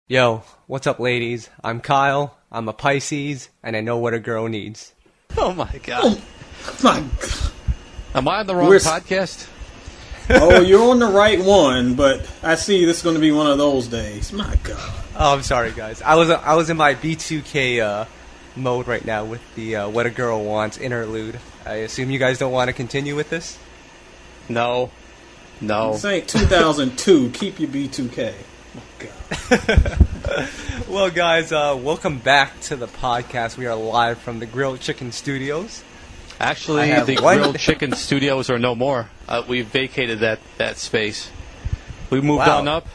Yo, what's up, ladies? I'm Kyle, I'm a Pisces, and I know what a girl needs. Oh my god. Oh my god. Am I on the wrong podcast? Oh, you're on the right one, but I see this is going to be one of those days. My god. Oh, I'm sorry, guys. I was in my B2K mode right now with the What a Girl Wants interlude. I assume you guys don't want to continue with this? No. This ain't 2002. Keep your B2K. Oh, God. Well, guys, welcome back to the podcast. We are live from the Grilled Chicken Studios. Actually, the Grilled Chicken Studios are no more. We vacated that space. We moved on up.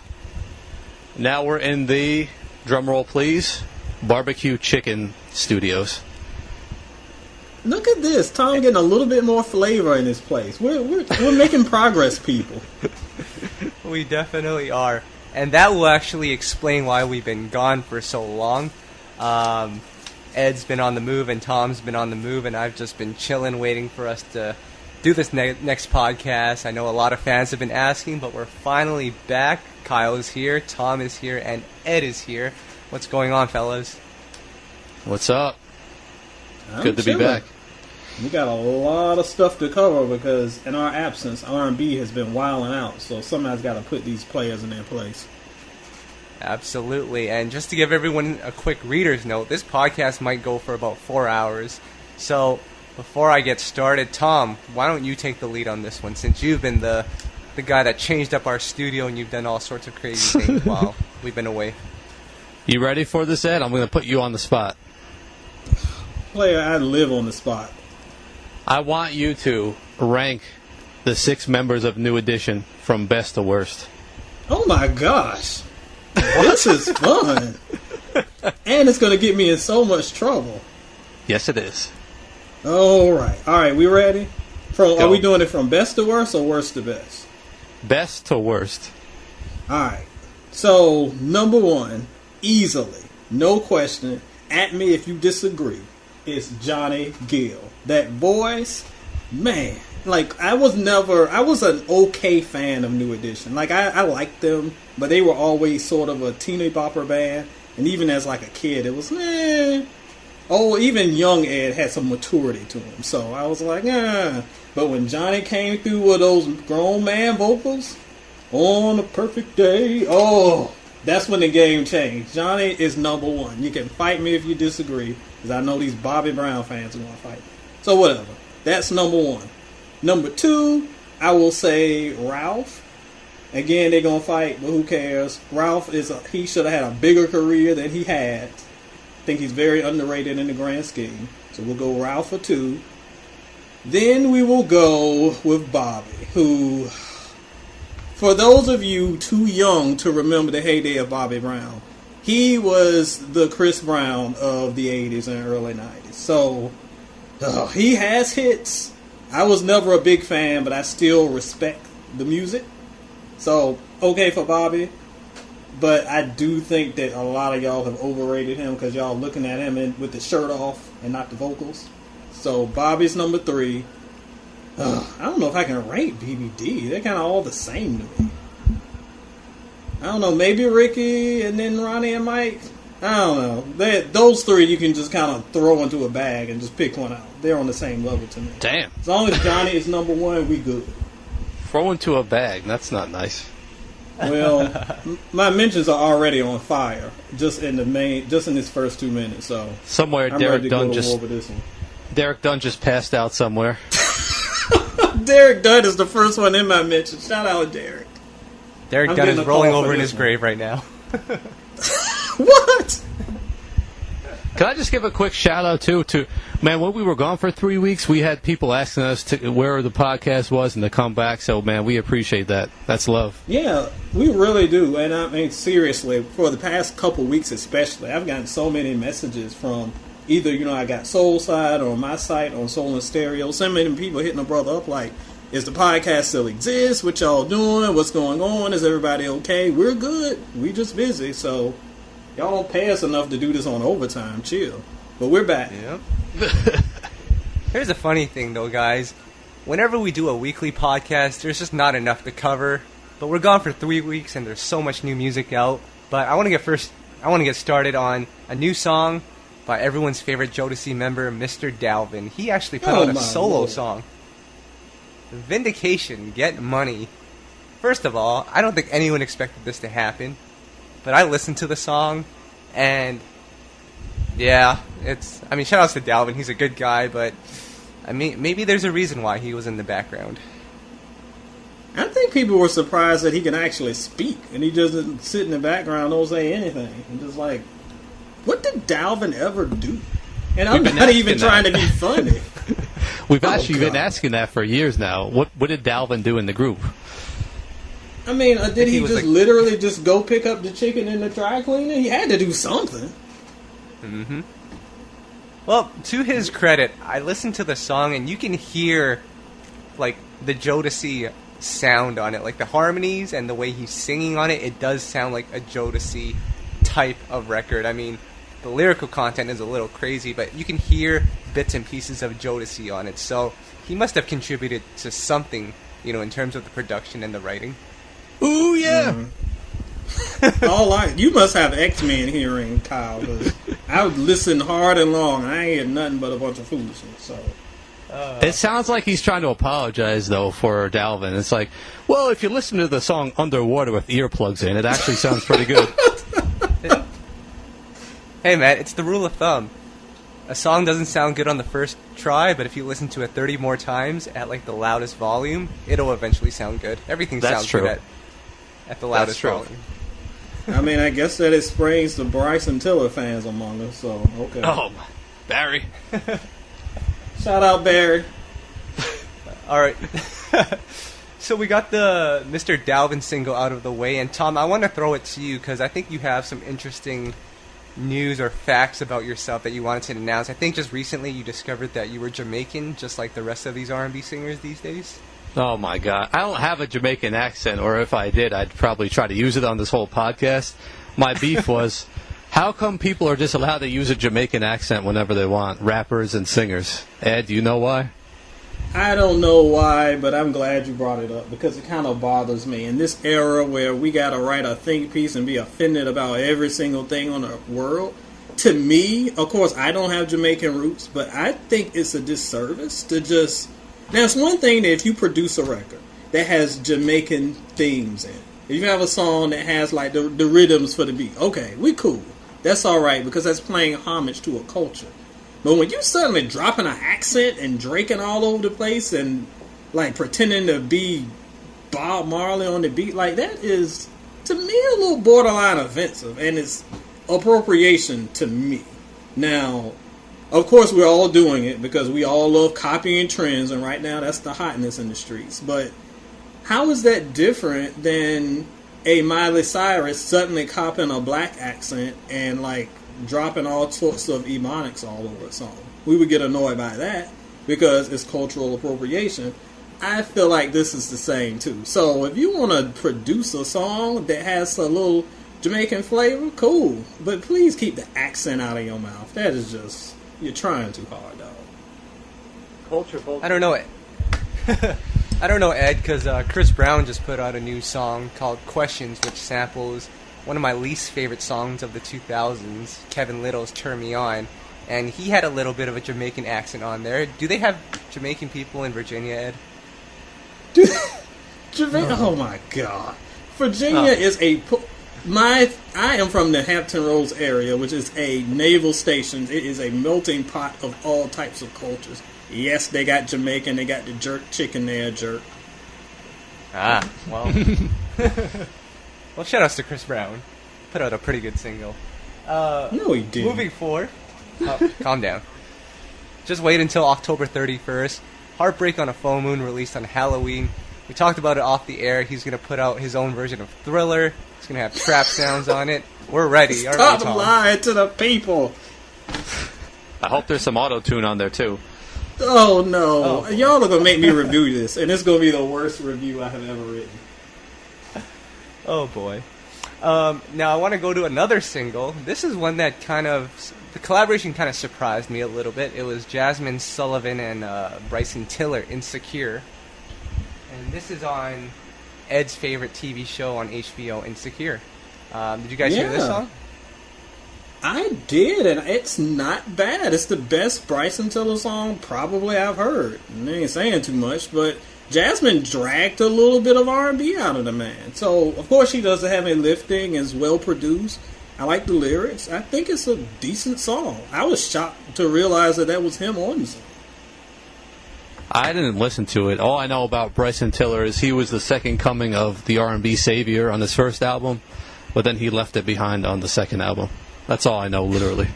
Now we're in the, drumroll please, Barbecue Chicken Studios. Look at this. Tom getting a little bit more flavor in this place. We're making progress, people. We definitely are. And that will actually explain why we've been gone for so long. Ed's been on the move and Tom's been on the move, and I've just been chilling waiting for us to do this next podcast. I know a lot of fans have been asking, but we're finally back. Kyle is here, Tom is here, and Ed is here. What's going on, fellas? What's up? Good to chilling. be back. We got a lot of stuff to cover because in our absence, R&B has been wilding out. So somebody's got to put these players in their place. Absolutely. And just to give everyone a quick reader's note, this podcast might go for about 4 hours. So before I get started, Tom, why don't you take the lead on this one, since you've been the guy that changed up our studio and you've done all sorts of crazy things while we've been away. You ready for this, Ed? I'm going to put you on the spot. Player, I live on the spot. I want you to rank the 6 members of New Edition from best to worst. Oh my gosh. This is fun. And it's going to get me in so much trouble. Yes, it is. All right, we ready? Go. Are we doing it from best to worst or worst to best? Best to worst. All right. So, number 1, easily, no question, at me if you disagree, is Johnny Gill. That voice, man. Like, I was an okay fan of New Edition. Like, I liked them, but they were always sort of a teeny bopper band. And even as like a kid, it was, Oh, even young Ed had some maturity to him. So I was like, But when Johnny came through with those grown man vocals, on a perfect day, that's when the game changed. Johnny is number 1. You can fight me if you disagree, because I know these Bobby Brown fans are going to fight me. So whatever. That's number 1. Number 2, I will say Ralph. Again, they're going to fight, but who cares? Ralph he should have had a bigger career than he had. I think he's very underrated in the grand scheme. So we'll go Ralph for 2. Then we will go with Bobby, who, for those of you too young to remember the heyday of Bobby Brown, he was the Chris Brown of the 80s and early 90s. So, he has hits. I was never a big fan, but I still respect the music. So, okay for Bobby. But I do think that a lot of y'all have overrated him because y'all looking at him with the shirt off and not the vocals. So, Bobby's number 3. I don't know if I can rate BBD. They're kind of all the same to me. I don't know. Maybe Ricky and then Ronnie and Mike. I don't know. Those 3 you can just kind of throw into a bag and just pick one out. They're on the same level to me. Damn. As long as Johnny is number 1, we good. Throw into a bag. That's not nice. Well, my mentions are already on fire just in this first 2 minutes. So somewhere I'm Derek ready to Dunn go to just war with this one. Derek Dunn just passed out somewhere. Derek Dunn is the first one in my mention. Shout out Derek. Derek Dunn is rolling over in his grave right now. What? Can I just give a quick shout out to man, when we were gone for 3 weeks, we had people asking us where the podcast was and to come back. So man, we appreciate that. That's love. Yeah, we really do. And I mean, seriously, for the past couple weeks especially, I've gotten so many messages from either, I got Soul Side or my site on Soul and Stereo. So many people hitting a brother up like, is the podcast still exist? What y'all doing? What's going on? Is everybody okay? We're good. We just busy. So y'all don't pay us enough to do this on overtime. Chill. But we're back. Yep. Here's a funny thing, though, guys. Whenever we do a weekly podcast, there's just not enough to cover. But we're gone for 3 weeks, and there's so much new music out. But I want to get started on a new song by everyone's favorite Jodeci member, Mr. Dalvin. He actually put out a solo song. Vindication, Get Money. First of all, I don't think anyone expected this to happen, but I listened to the song, and yeah, shout outs to Dalvin, he's a good guy, but maybe there's a reason why he was in the background. I think people were surprised that he can actually speak, and he doesn't sit in the background, don't say anything. And just like, what did Dalvin ever do? And I'm not even trying to be funny. We've actually been asking that for years now. What did Dalvin do in the group? I mean, did he just literally just go pick up the chicken in the dry cleaner? He had to do something. Mm-hmm. Well, to his credit, I listened to the song, and you can hear, like, the Jodeci sound on it. Like, the harmonies and the way he's singing on it, it does sound like a Jodeci type of record. I mean, the lyrical content is a little crazy, but you can hear bits and pieces of Jodeci on it. So he must have contributed to something, in terms of the production and the writing. Ooh, yeah. You must have X-Men hearing, Kyle. 'Cause I would listen hard and long. I ain't hear nothing but a bunch of foolishness. So it sounds like he's trying to apologize, though, for Dalvin. It's like, well, if you listen to the song Underwater with earplugs in, it actually sounds pretty good. Hey, man, it's the rule of thumb. A song doesn't sound good on the first try, but if you listen to it 30 more times at, like, the loudest volume, it'll eventually sound good. Everything sounds good at the loudest volume. I mean, I guess that explains the Bryson Tiller fans among us, so, okay. Oh, Barry. Shout out, Barry. All right. So we got the Mr. Dalvin single out of the way, and Tom, I want to throw it to you because I think you have some interesting news or facts about yourself that you wanted to announce. I think just recently you discovered that you were Jamaican, just like the rest of these R&B singers these days. Oh, my God. I don't have a Jamaican accent, or if I did, I'd probably try to use it on this whole podcast. My beef was, how come people are just allowed to use a Jamaican accent whenever they want, rappers and singers? Ed, do you know why? I don't know why, but I'm glad you brought it up because it kind of bothers me. In this era where we got to write a think piece and be offended about every single thing on the world, to me, of course, I don't have Jamaican roots, but I think it's a disservice to just... Now, it's one thing that if you produce a record that has Jamaican themes in it, if you have a song that has like the rhythms for the beat, okay, we cool. That's all right because that's playing homage to a culture. But when you suddenly dropping an accent and draking all over the place and like pretending to be Bob Marley on the beat, like that is, to me, a little borderline offensive, and it's appropriation to me. Now, of course, we're all doing it because we all love copying trends, and right now that's the hotness in the streets. But how is that different than a Miley Cyrus suddenly copying a black accent and like dropping all sorts of ebonics all over a song? We would get annoyed by that because it's cultural appropriation. I feel like this is the same too. So if you want to produce a song that has a little Jamaican flavor, cool. But please keep the accent out of your mouth. That is just... You're trying too hard, dog. Culture. I don't know it. I don't know, Ed, because Chris Brown just put out a new song called Questions, which samples one of my least favorite songs of the 2000s, Kevin Little's Turn Me On, and he had a little bit of a Jamaican accent on there. Do they have Jamaican people in Virginia, Ed? Jamaica? Oh my God. Virginia is a... I am from the Hampton Roads area, which is a naval station. It is a melting pot of all types of cultures. Yes, they got Jamaican. They got the jerk chicken there, jerk. Ah, well. Well, shout outs to Chris Brown. Put out a pretty good single. No, he didn't. Moving forward. Calm down. Just wait until October 31st. Heartbreak on a Full Moon released on Halloween. We talked about it off the air. He's going to put out his own version of Thriller. It's going to have trap sounds on it. We're ready. Stop lying to the people. I hope there's some auto-tune on there, too. Oh, no. Oh. Y'all are going to make me review this, and it's going to be the worst review I have ever written. Oh, boy. Now, I want to go to another single. This is one that the collaboration kind of surprised me a little bit. It was Jazmine Sullivan and Bryson Tiller, Insecure. And this is on Ed's favorite TV show on HBO, Insecure. Did you guys hear this song? I did, and it's not bad. It's the best Bryson Tiller song probably I've heard. And they ain't saying too much, but Jazmine dragged a little bit of R&B out of the man. So, of course, she does the heavy lifting, is well produced. I like the lyrics. I think it's a decent song. I was shocked to realize that was him on the song. I didn't listen to it. All I know about Bryson Tiller is he was the second coming of the R&B savior on his first album, but then he left it behind on the second album. That's all I know, literally.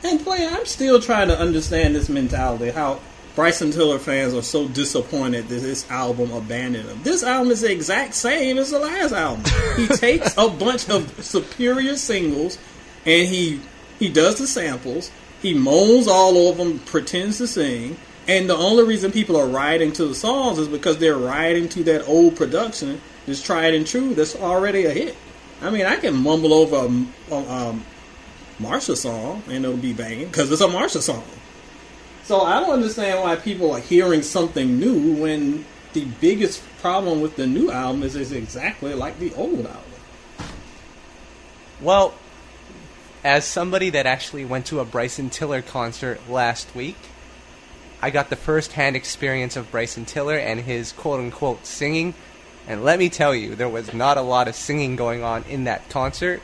And player, I'm still trying to understand this mentality, how Bryson Tiller fans are so disappointed that this album abandoned him. This album is the exact same as the last album. He takes a bunch of superior singles, and he does the samples, he moans all over them, pretends to sing, and the only reason people are riding to the songs is because they're riding to that old production that's tried and true, that's already a hit. I mean, I can mumble over a Marsha song and it'll be banging because it's a Marsha song. So I don't understand why people are hearing something new when the biggest problem with the new album is it's exactly like the old album. Well, as somebody that actually went to a Bryson Tiller concert last week, I got the first-hand experience of Bryson Tiller and his quote-unquote singing, and let me tell you, there was not a lot of singing going on in that concert.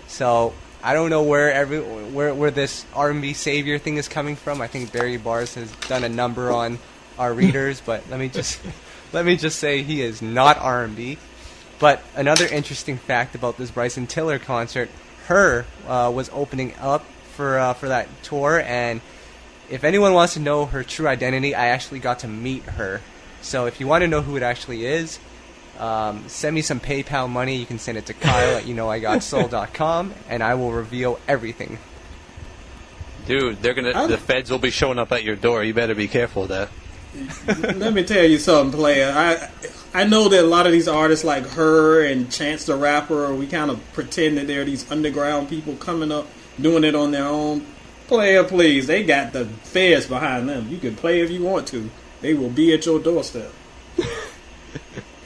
So I don't know where this R&B savior thing is coming from. I think Barry Bars has done a number on our readers, but let me just say he is not R&B. But another interesting fact about this Bryson Tiller concert, Her was opening up for that tour, and if anyone wants to know her true identity, I actually got to meet her. So if you want to know who it actually is, send me some PayPal money. You can send it to Kyle at YouKnowIGotSoul.com, and I will reveal everything. Dude, the feds will be showing up at your door. You better be careful of that. Let me tell you something, player. I know that a lot of these artists like Her and Chance the Rapper, we kind of pretend that they're these underground people coming up, doing it on their own. Player, please. They got the feds behind them. You can play if you want to. They will be at your doorstep.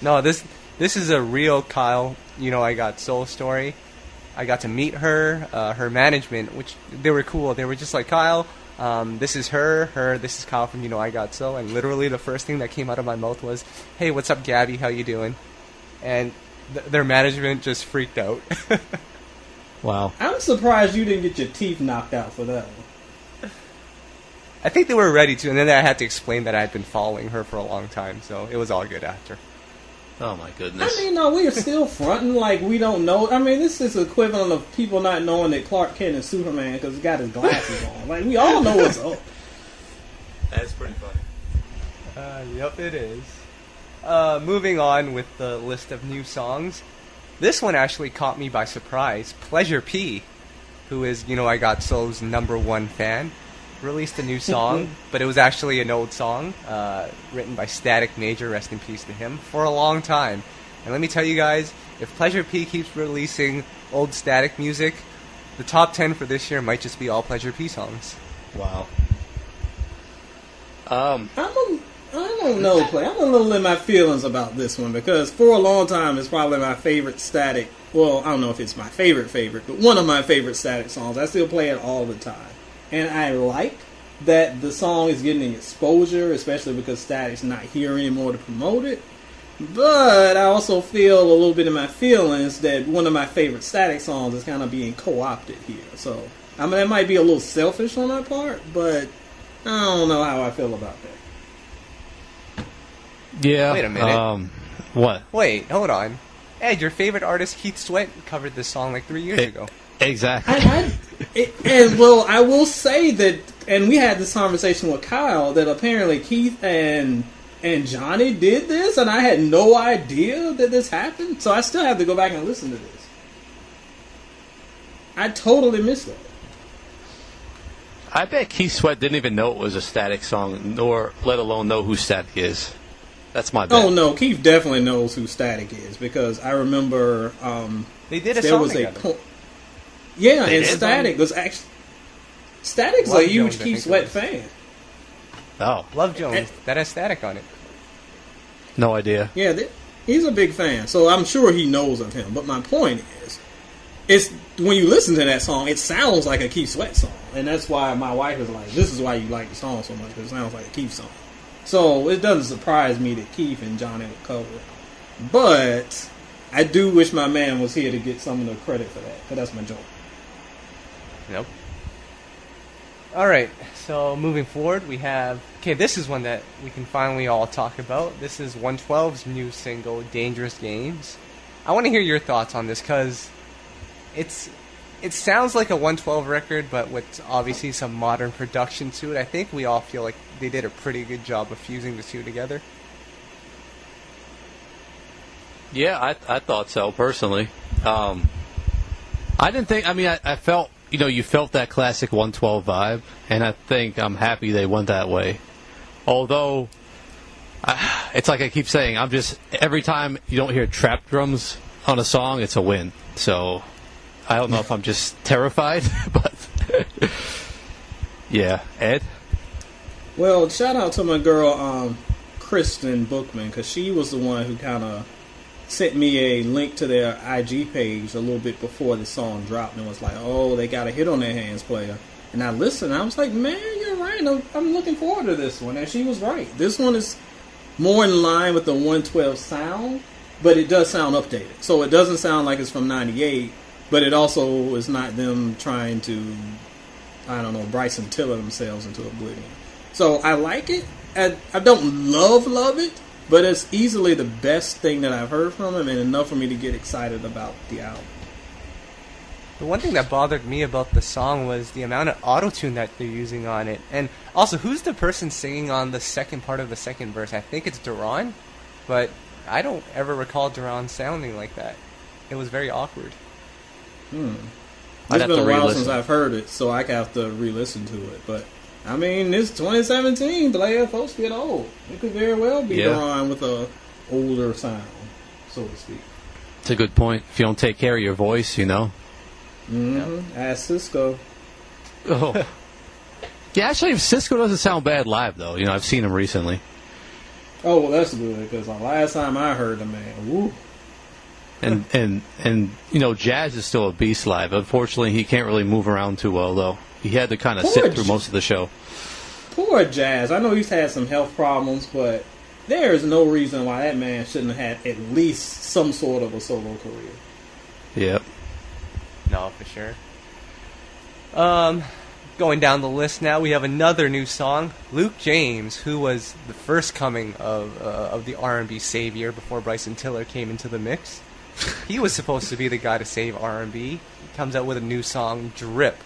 No, this is a real Kyle, I Got Soul story. I got to meet her, her management, which they were cool. They were just like, Kyle, this is her, this is Kyle from I Got Soul. And literally the first thing that came out of my mouth was, hey, what's up, Gabby? How you doing? And their management just freaked out. Wow. I'm surprised you didn't get your teeth knocked out for that one. I think they were ready to, and then I had to explain that I had been following her for a long time, so it was all good after. Oh my goodness. I mean, no, we are still fronting like we don't know. I mean, this is equivalent of people not knowing that Clark Kent is Superman because he got his glasses on. Like, we all know what's up. That's pretty funny. Yep, it is. Moving on with the list of new songs. This one actually caught me by surprise. Pleasure P, who is, I Got Soul's #1 fan, released a new song, but it was actually an old song, written by Static Major, rest in peace to him, for a long time. And let me tell you guys, if Pleasure P keeps releasing old Static music, the top 10 for this year might just be all Pleasure P songs. Wow. I don't know, Clay. I'm a little in my feelings about this one because for a long time it's probably my favorite Static. Well, I don't know if it's my favorite, but one of my favorite Static songs. I still play it all the time. And I like that the song is getting exposure, especially because Static's not here anymore to promote it. But I also feel a little bit in my feelings that one of my favorite Static songs is kind of being co-opted here. So, I mean, that might be a little selfish on my part, but I don't know how I feel about that. Yeah. Wait a minute. What? Wait, hold on. Ed, your favorite artist, Keith Sweat, covered this song like 3 years ago. Exactly. I will say that, and we had this conversation with Kyle, that apparently Keith and Johnny did this, and I had no idea that this happened, so I still have to go back and listen to this. I totally missed that. I bet Keith Sweat didn't even know it was a Static song, nor let alone know who Static is. That's my bet. Oh, no, Keith definitely knows who Static is, because I remember they did a song together. Yeah, and Static was actually... Static's a huge Keith Sweat fan. Oh. Love Jones. That has Static on it. No idea. Yeah, he's a big fan, so I'm sure he knows of him. But my point is, it's when you listen to that song, it sounds like a Keith Sweat song, and that's why my wife is like, "This is why you like the song so much, because it sounds like a Keith song." So it doesn't surprise me that Keith and Johnny would cover it, but I do wish my man was here to get some of the credit for that, because that's my joke. Nope. All right, so moving forward, we have... Okay, this is one that we can finally all talk about. This is 112's new single, Dangerous Games. I want to hear your thoughts on this, because it sounds like a 112 record, but with obviously some modern production to it. I think we all feel like they did a pretty good job of fusing the two together. Yeah, I thought so, personally. I didn't think... I mean, I felt... You know, you felt that classic 112 vibe, and I think I'm happy they went that way. Although, it's like I keep saying, I'm just... Every time you don't hear trap drums on a song, it's a win. So, I don't know if I'm just terrified, but... yeah. Ed? Well, shout out to my girl, Kristen Bookman, because she was the one who kind of sent me a link to their IG page a little bit before the song dropped, and was like, "Oh, they got a hit on their hands, player." And I listened, and I was like, "Man, you're right. I'm looking forward to this one." And she was right. This one is more in line with the 112 sound, but it does sound updated. So it doesn't sound like it's from '98, but it also is not them trying to, I don't know, Bryson Tiller themselves into oblivion. So I like it. I don't love it, but it's easily the best thing that I've heard from him, and enough for me to get excited about the album. The one thing that bothered me about the song was the amount of auto-tune that they're using on it. And also, who's the person singing on the second part of the second verse? I think it's Duran, but I don't ever recall Duran sounding like that. It was very awkward. It's been a while since I've heard it, so I have to re-listen to it. But I mean, it's 2017. Blair, folks get old. It could very well be Duran with a older sound, so to speak. It's a good point. If you don't take care of your voice, you know. Mm-hmm. Ask Cisco. Oh. Yeah, actually, Cisco doesn't sound bad live, though. You know, I've seen him recently. Oh, well, that's good, because the last time I heard the man, woo. And you know, Jazz is still a beast live. Unfortunately, he can't really move around too well, though. He had to kind of sit through most of the show. Poor Jazz. I know he's had some health problems, but there is no reason why that man shouldn't have had at least some sort of a solo career. Yep. No, for sure. Going down the list now, we have another new song. Luke James, who was the first coming of the R&B savior before Bryson Tiller came into the mix. He was supposed to be the guy to save R&B. He comes out with a new song, Drip.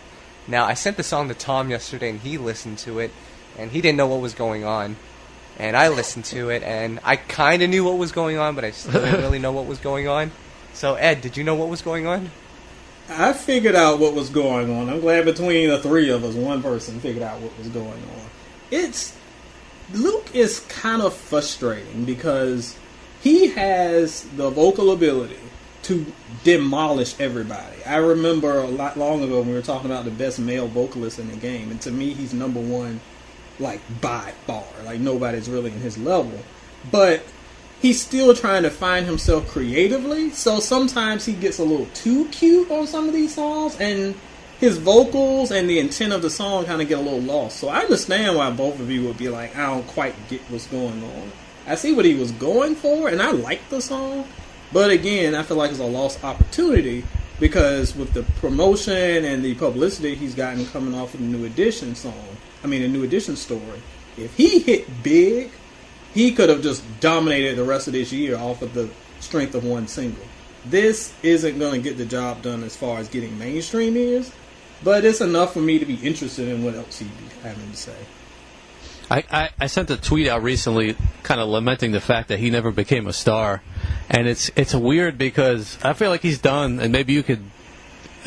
Now, I sent the song to Tom yesterday, and he listened to it, and he didn't know what was going on. And I listened to it, and I kind of knew what was going on, but I still didn't really know what was going on. So, Ed, did you know what was going on? I figured out what was going on. I'm glad between the three of us, one person figured out what was going on. Luke is kind of frustrating because he has the vocal ability to demolish everybody. I remember a lot long ago when we were talking about the best male vocalist in the game, and to me, he's number one, like, by far. Like, nobody's really in his level. But he's still trying to find himself creatively, so sometimes he gets a little too cute on some of these songs, and his vocals and the intent of the song kind of get a little lost. So I understand why both of you would be like, I don't quite get what's going on. I see what he was going for, and I like the song, but again, I feel like it's a lost opportunity because with the promotion and the publicity he's gotten coming off of the New Edition the New Edition story, if he hit big, he could have just dominated the rest of this year off of the strength of one single. This isn't going to get the job done as far as getting mainstream ears, but it's enough for me to be interested in what else he'd be having to say. I sent a tweet out recently kind of lamenting the fact that he never became a star. And it's weird because I feel like he's done, and maybe you could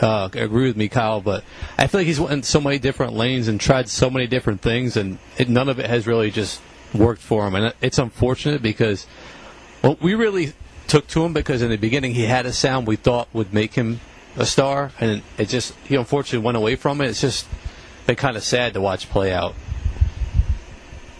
agree with me, Kyle, but I feel like he's went in so many different lanes and tried so many different things, and none of it has really just worked for him. And it's unfortunate because we really took to him because in the beginning he had a sound we thought would make him a star, and he unfortunately went away from it. It's just been kind of sad to watch play out.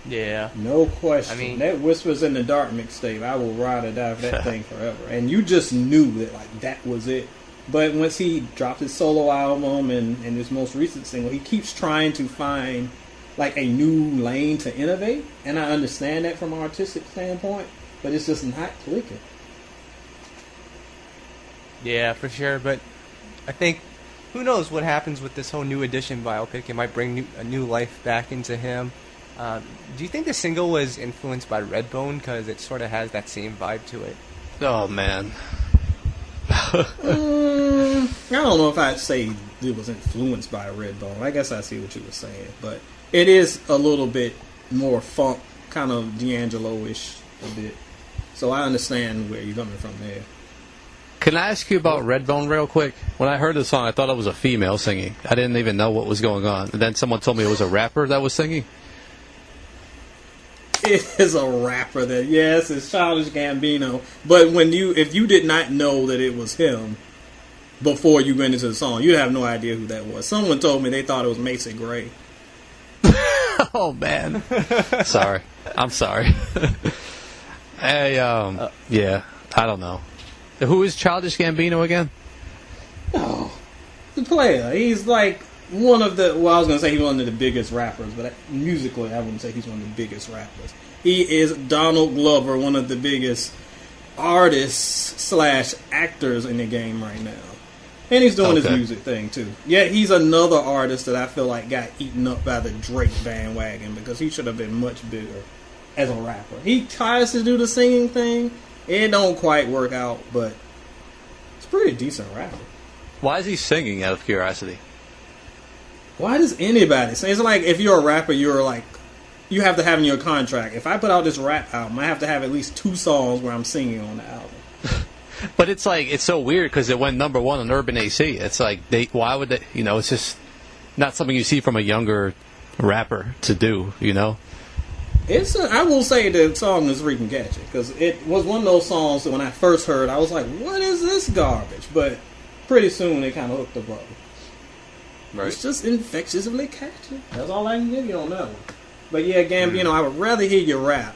Yeah. No question. I mean, that Whispers in the Dark mixtape, I will ride or die for that thing forever. And you just knew that, like, that was it. But once he dropped his solo album and his most recent single, he keeps trying to find like a new lane to innovate. And I understand that from an artistic standpoint, but it's just not clicking. Yeah, for sure. But I think, who knows what happens with this whole New Edition biopic? It might bring a new life back into him. Do you think the single was influenced by Redbone? Because it sort of has that same vibe to it. Oh, man. I don't know if I'd say it was influenced by Redbone. I guess I see what you were saying. But it is a little bit more funk, kind of D'Angelo-ish a bit. So I understand where you're coming from there. Can I ask you about Redbone real quick? When I heard the song, I thought it was a female singing. I didn't even know what was going on. And then someone told me it was a rapper that was singing. It is a rapper that, yes, it's Childish Gambino. But if you did not know that it was him before you went into the song, you'd have no idea who that was. Someone told me they thought it was Macy Gray. Oh, man. Sorry. I'm sorry. Hey, yeah, I don't know. Who is Childish Gambino again? Oh, the player. He's like one of the, well, I was going to say he's one of the biggest rappers, but musically I wouldn't say he's one of the biggest rappers. He is Donald Glover, one of the biggest artists / actors in the game right now. And he's doing his music thing too. Yeah, he's another artist that I feel like got eaten up by the Drake bandwagon because he should have been much bigger as a rapper. He tries to do the singing thing. It don't quite work out, but it's a pretty decent rapper. Why is he singing, out of curiosity? Why does anybody sing? It's like if you're a rapper, you're like, you have to have in your contract, if I put out this rap album, I have to have at least 2 songs where I'm singing on the album. But it's like, it's so weird because it went #1 on Urban AC. It's like, why would they, it's just not something you see from a younger rapper to do, I will say the song is freaking catchy because it was one of those songs that when I first heard, I was like, what is this garbage? But pretty soon it kind of hooked the brother. Right. It's just infectiously catchy. That's all I can give you on that one. But yeah, Gambino, I would rather hear you rap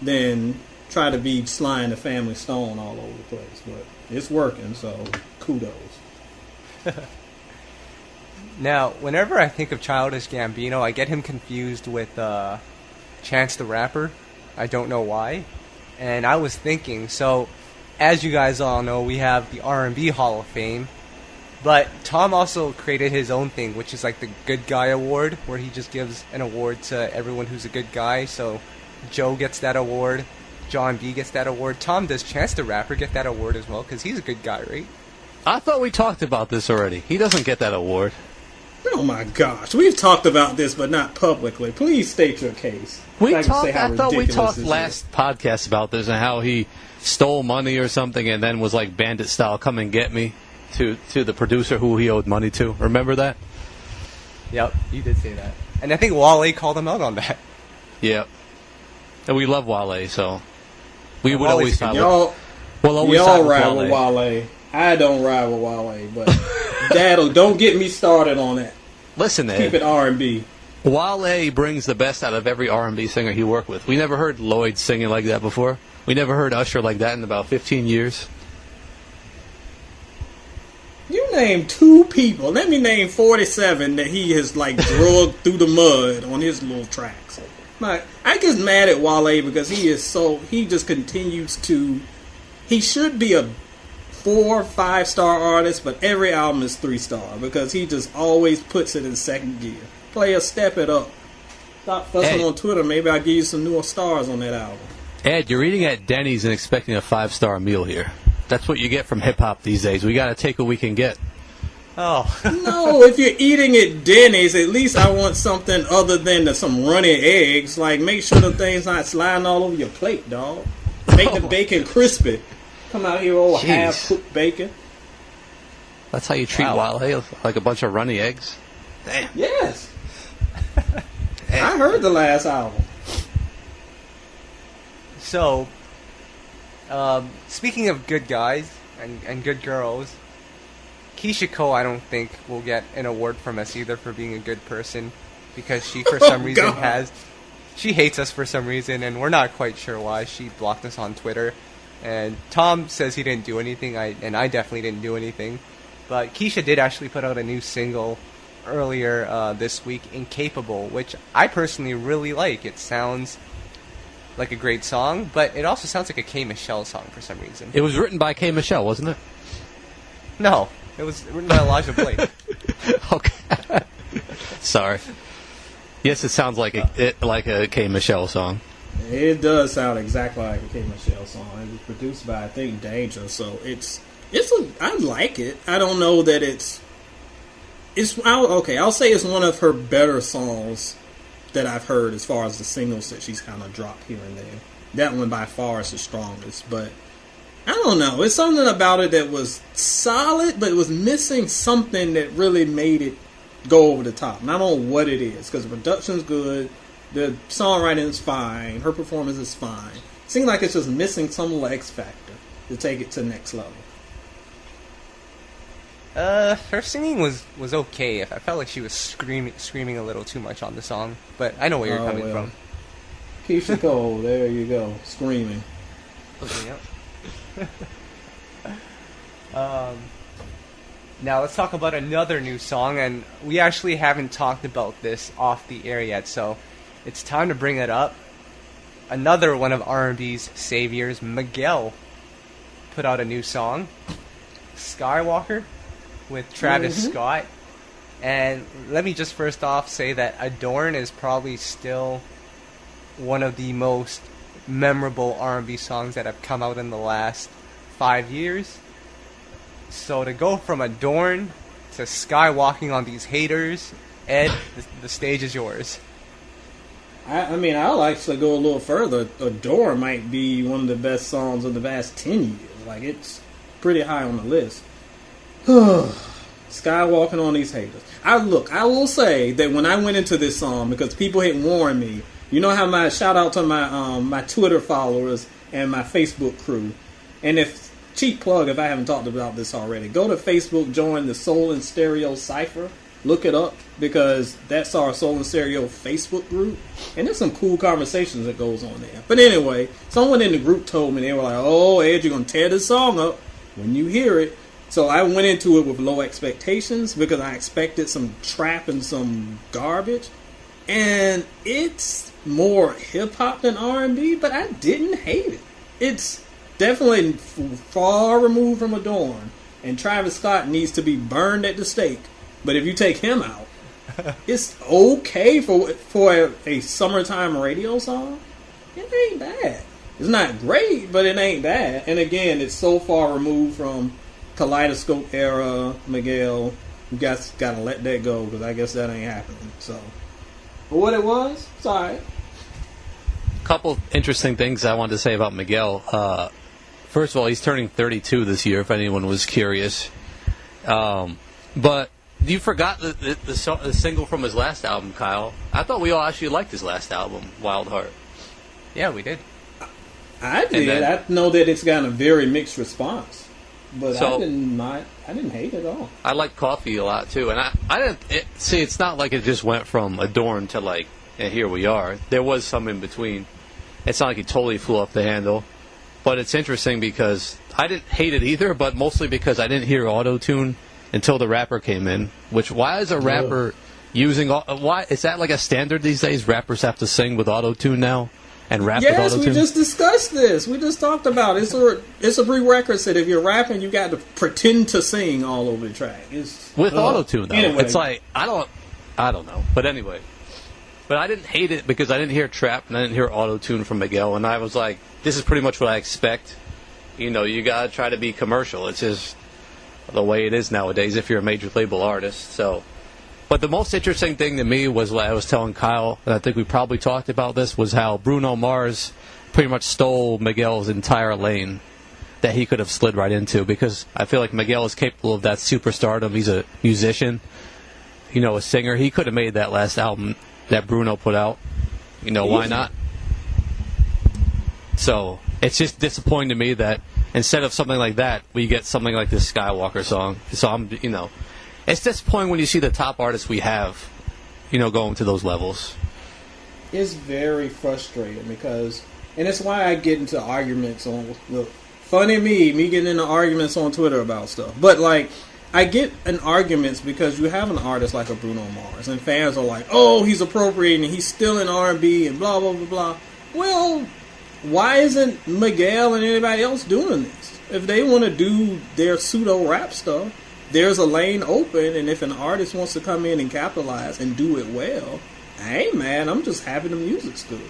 than try to be Sly and the Family Stone all over the place. But it's working, so kudos. Now, whenever I think of Childish Gambino, I get him confused with Chance the Rapper. I don't know why. And I was thinking, so as you guys all know, we have the R&B Hall of Fame. But Tom also created his own thing, which is like the Good Guy Award, where he just gives an award to everyone who's a good guy. So Joe gets that award, John B gets that award. Tom, does Chance the Rapper get that award as well? Because he's a good guy, right? I thought we talked about this already. He doesn't get that award. Oh my gosh, we've talked about this, but not publicly. Please state your case. I thought we talked last podcast about this and how he stole money or something, and then was like Bandit style, "Come and get me," to the producer who he owed money to. Remember that? Yep, you did say that, and I think Wale called him out on that. Yep, and we love Wale, so we would always y'all ride with Wale. I don't ride with Wale, but don't get me started on that. Listen, Ed, keep it R&B. Wale brings the best out of every R&B singer he worked with. We never heard Lloyd singing like that before. We never heard Usher like that in about 15 years. You named 2 people. Let me name 47 that he has like drugged through the mud on his little tracks. Like, I get mad at Wale because he just continues to. He should be a 4 or 5 star artist, but every album is 3 star because he just always puts it in second gear. Player, step it up. Stop fussing on Twitter. Maybe I'll give you some newer stars on that album. Ed, you're eating at Denny's and expecting a 5-star meal here. That's what you get from hip-hop these days. We got to take what we can get. Oh. No, if you're eating at Denny's, at least I want something other than some runny eggs. Like, make sure the thing's not sliding all over your plate, dog. Make the bacon crispy. Come out here, old half-cooked bacon. That's how you treat Wale? Like a bunch of runny eggs? Damn. Yes. I heard the last album. So, speaking of good guys and good girls, Keyshia Cole, I don't think will get an award from us either for being a good person, because she, for some reason, she hates us for some reason, and we're not quite sure why. She blocked us on Twitter, and Tom says he didn't do anything, and I definitely didn't do anything. But Keyshia did actually put out a new single earlier this week, Incapable, which I personally really like. It sounds like a great song, but it also sounds like a K. Michelle song for some reason. It was written by K. Michelle, wasn't it? No, it was written by Elijah Blake. Okay. Sorry. Yes, it sounds like a K. Michelle song. It does sound exactly like a K. Michelle song. It was produced by, I think, Danger, so I like it. I don't know that I'll say it's one of her better songs that I've heard as far as the singles that she's kind of dropped here and there. That one by far is the strongest, but I don't know. It's something about it that was solid, but it was missing something that really made it go over the top. And I don't know what it is, because the production's good, the songwriting is fine, her performance is fine. It seems like it's just missing some X factor to take it to the next level. Her singing was okay. I felt like she was screaming a little too much on the song, but I know where you're coming from. Keyshia Cole, there you go, screaming. Yep. Now let's talk about another new song, and we actually haven't talked about this off the air yet, so it's time to bring it up. Another one of R&B's saviors, Miguel, put out a new song, Skywalker, with Travis Scott. And let me just first off say that Adorn is probably still one of the most memorable R&B songs that have come out in the last 5 years. So to go from Adorn to Skywalking on these haters, Ed, the stage is yours. I mean, I'll actually go a little further. Adorn might be one of the best songs of the past 10 years. Like, it's pretty high on the list. Skywalking on these haters. I will say that when I went into this song, because people had warned me, you know how my shout out to my Twitter followers and my Facebook crew. And if cheap plug, if I haven't talked about this already, go to Facebook, join the Soul and Stereo Cypher. Look it up, because that's our Soul and Stereo Facebook group, and there's some cool conversations that goes on there. But anyway, someone in the group told me, they were like, "Oh, Ed, you're gonna tear this song up when you hear it." So I went into it with low expectations, because I expected some trap and some garbage, and it's more hip hop than R&B, but I didn't hate it. It's definitely far removed from Adorn, and Travis Scott needs to be burned at the stake. But if you take him out, it's okay for a summertime radio song. It ain't bad. It's not great, but it ain't bad. And again, it's so far removed from Kaleidoscope era Miguel. You guys gotta let that go, because I guess that ain't happening. So, but what it was, it's alright. A couple interesting things I wanted to say about Miguel. First of all, he's turning 32 this year, if anyone was curious. But you forgot the single from his last album, Kyle. I thought we all actually liked his last album, Wild Heart. Yeah, we did. I did. I know that it's gotten a very mixed response, but I didn't hate it at all. I like Coffee a lot too, and I didn't see. It's not like it just went from Adorn to like, and here we are. There was some in between. It's not like he totally flew off the handle, but it's interesting because I didn't hate it either, but mostly because I didn't hear auto-tune until the rapper came in. Which, why is a rapper using... Why is that like a standard these days? Rappers have to sing with auto-tune now and rap with auto-tune? Yes, we just discussed this. We just talked about it. It's a prerequisite. If you're rapping, you got to pretend to sing all over the track. With auto-tune, though. Anyway. It's like, I don't know. But anyway. But I didn't hate it because I didn't hear trap and I didn't hear auto-tune from Miguel. And I was like, this is pretty much what I expect. You know, you got to try to be commercial. It's just the way it is nowadays if you're a major label artist. So, but the most interesting thing to me was what I was telling Kyle, and I think we probably talked about this, was how Bruno Mars pretty much stole Miguel's entire lane that he could have slid right into, because I feel like Miguel is capable of that superstardom. He's a musician, you know, a singer. He could have made that last album that Bruno put out. You know, why not? So it's just disappointing to me that instead of something like that, we get something like this Skywalker song. So it's disappointing when you see the top artists we have, you know, going to those levels. It's very frustrating because, and it's why I get into arguments on, look, funny me getting into arguments on Twitter about stuff. But like, I get in arguments because you have an artist like a Bruno Mars, and fans are like, "Oh, he's appropriating, he's stealing R&B, and blah blah blah blah." Well, why isn't Miguel and anybody else doing this? If they want to do their pseudo rap stuff, there's a lane open, and if an artist wants to come in and capitalize and do it well, I ain't mad. I'm just happy the music's good.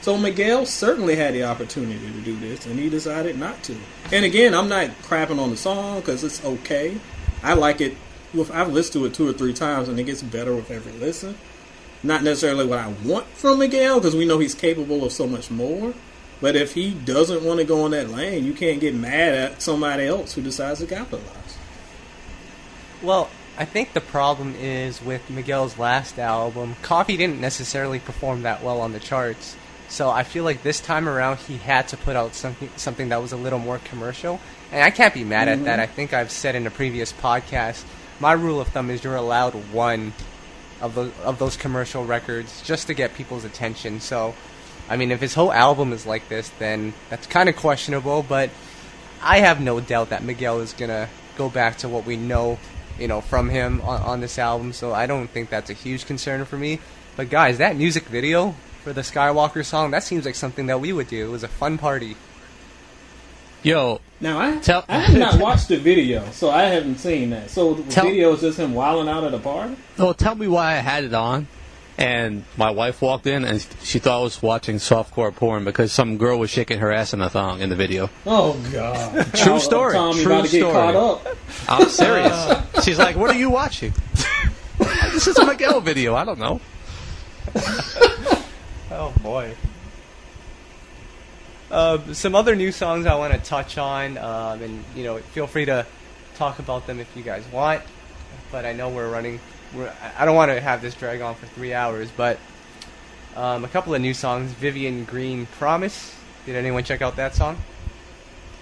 So Miguel certainly had the opportunity to do this, and he decided not to. And again, I'm not crapping on the song because it's okay. I like it. I've listened to it 2 or 3 times, and it gets better with every listen. Not necessarily what I want from Miguel, because we know he's capable of so much more. But if he doesn't want to go in that lane, you can't get mad at somebody else who decides to capitalize. Well, I think the problem is with Miguel's last album, Coffee didn't necessarily perform that well on the charts. So I feel like this time around he had to put out something that was a little more commercial. And I can't be mad at that. I think I've said in a previous podcast, my rule of thumb is you're allowed one of those commercial records just to get people's attention. So, I mean, if his whole album is like this, then that's kind of questionable. But I have no doubt that Miguel is going to go back to what we know, from him on this album. So I don't think that's a huge concern for me. But guys, that music video for the Skywalker song, that seems like something that we would do. It was a fun party. Yo. Now, I have not watched the video, so I haven't seen that. So the video is just him wilding out at a party? Well, tell me why I had it on, and my wife walked in, and she thought I was watching softcore porn because some girl was shaking her ass in a thong in the video. Oh, God. True story. Tommy True about to get story. caught up. I'm serious. She's like, what are you watching? This is a Miguel video. I don't know. Oh, boy. Some other new songs I want to touch on, and feel free to talk about them if you guys want. But I know we're running. I don't want to have this drag on for 3 hours. But a couple of new songs. Vivian Green, Promise. Did anyone check out that song?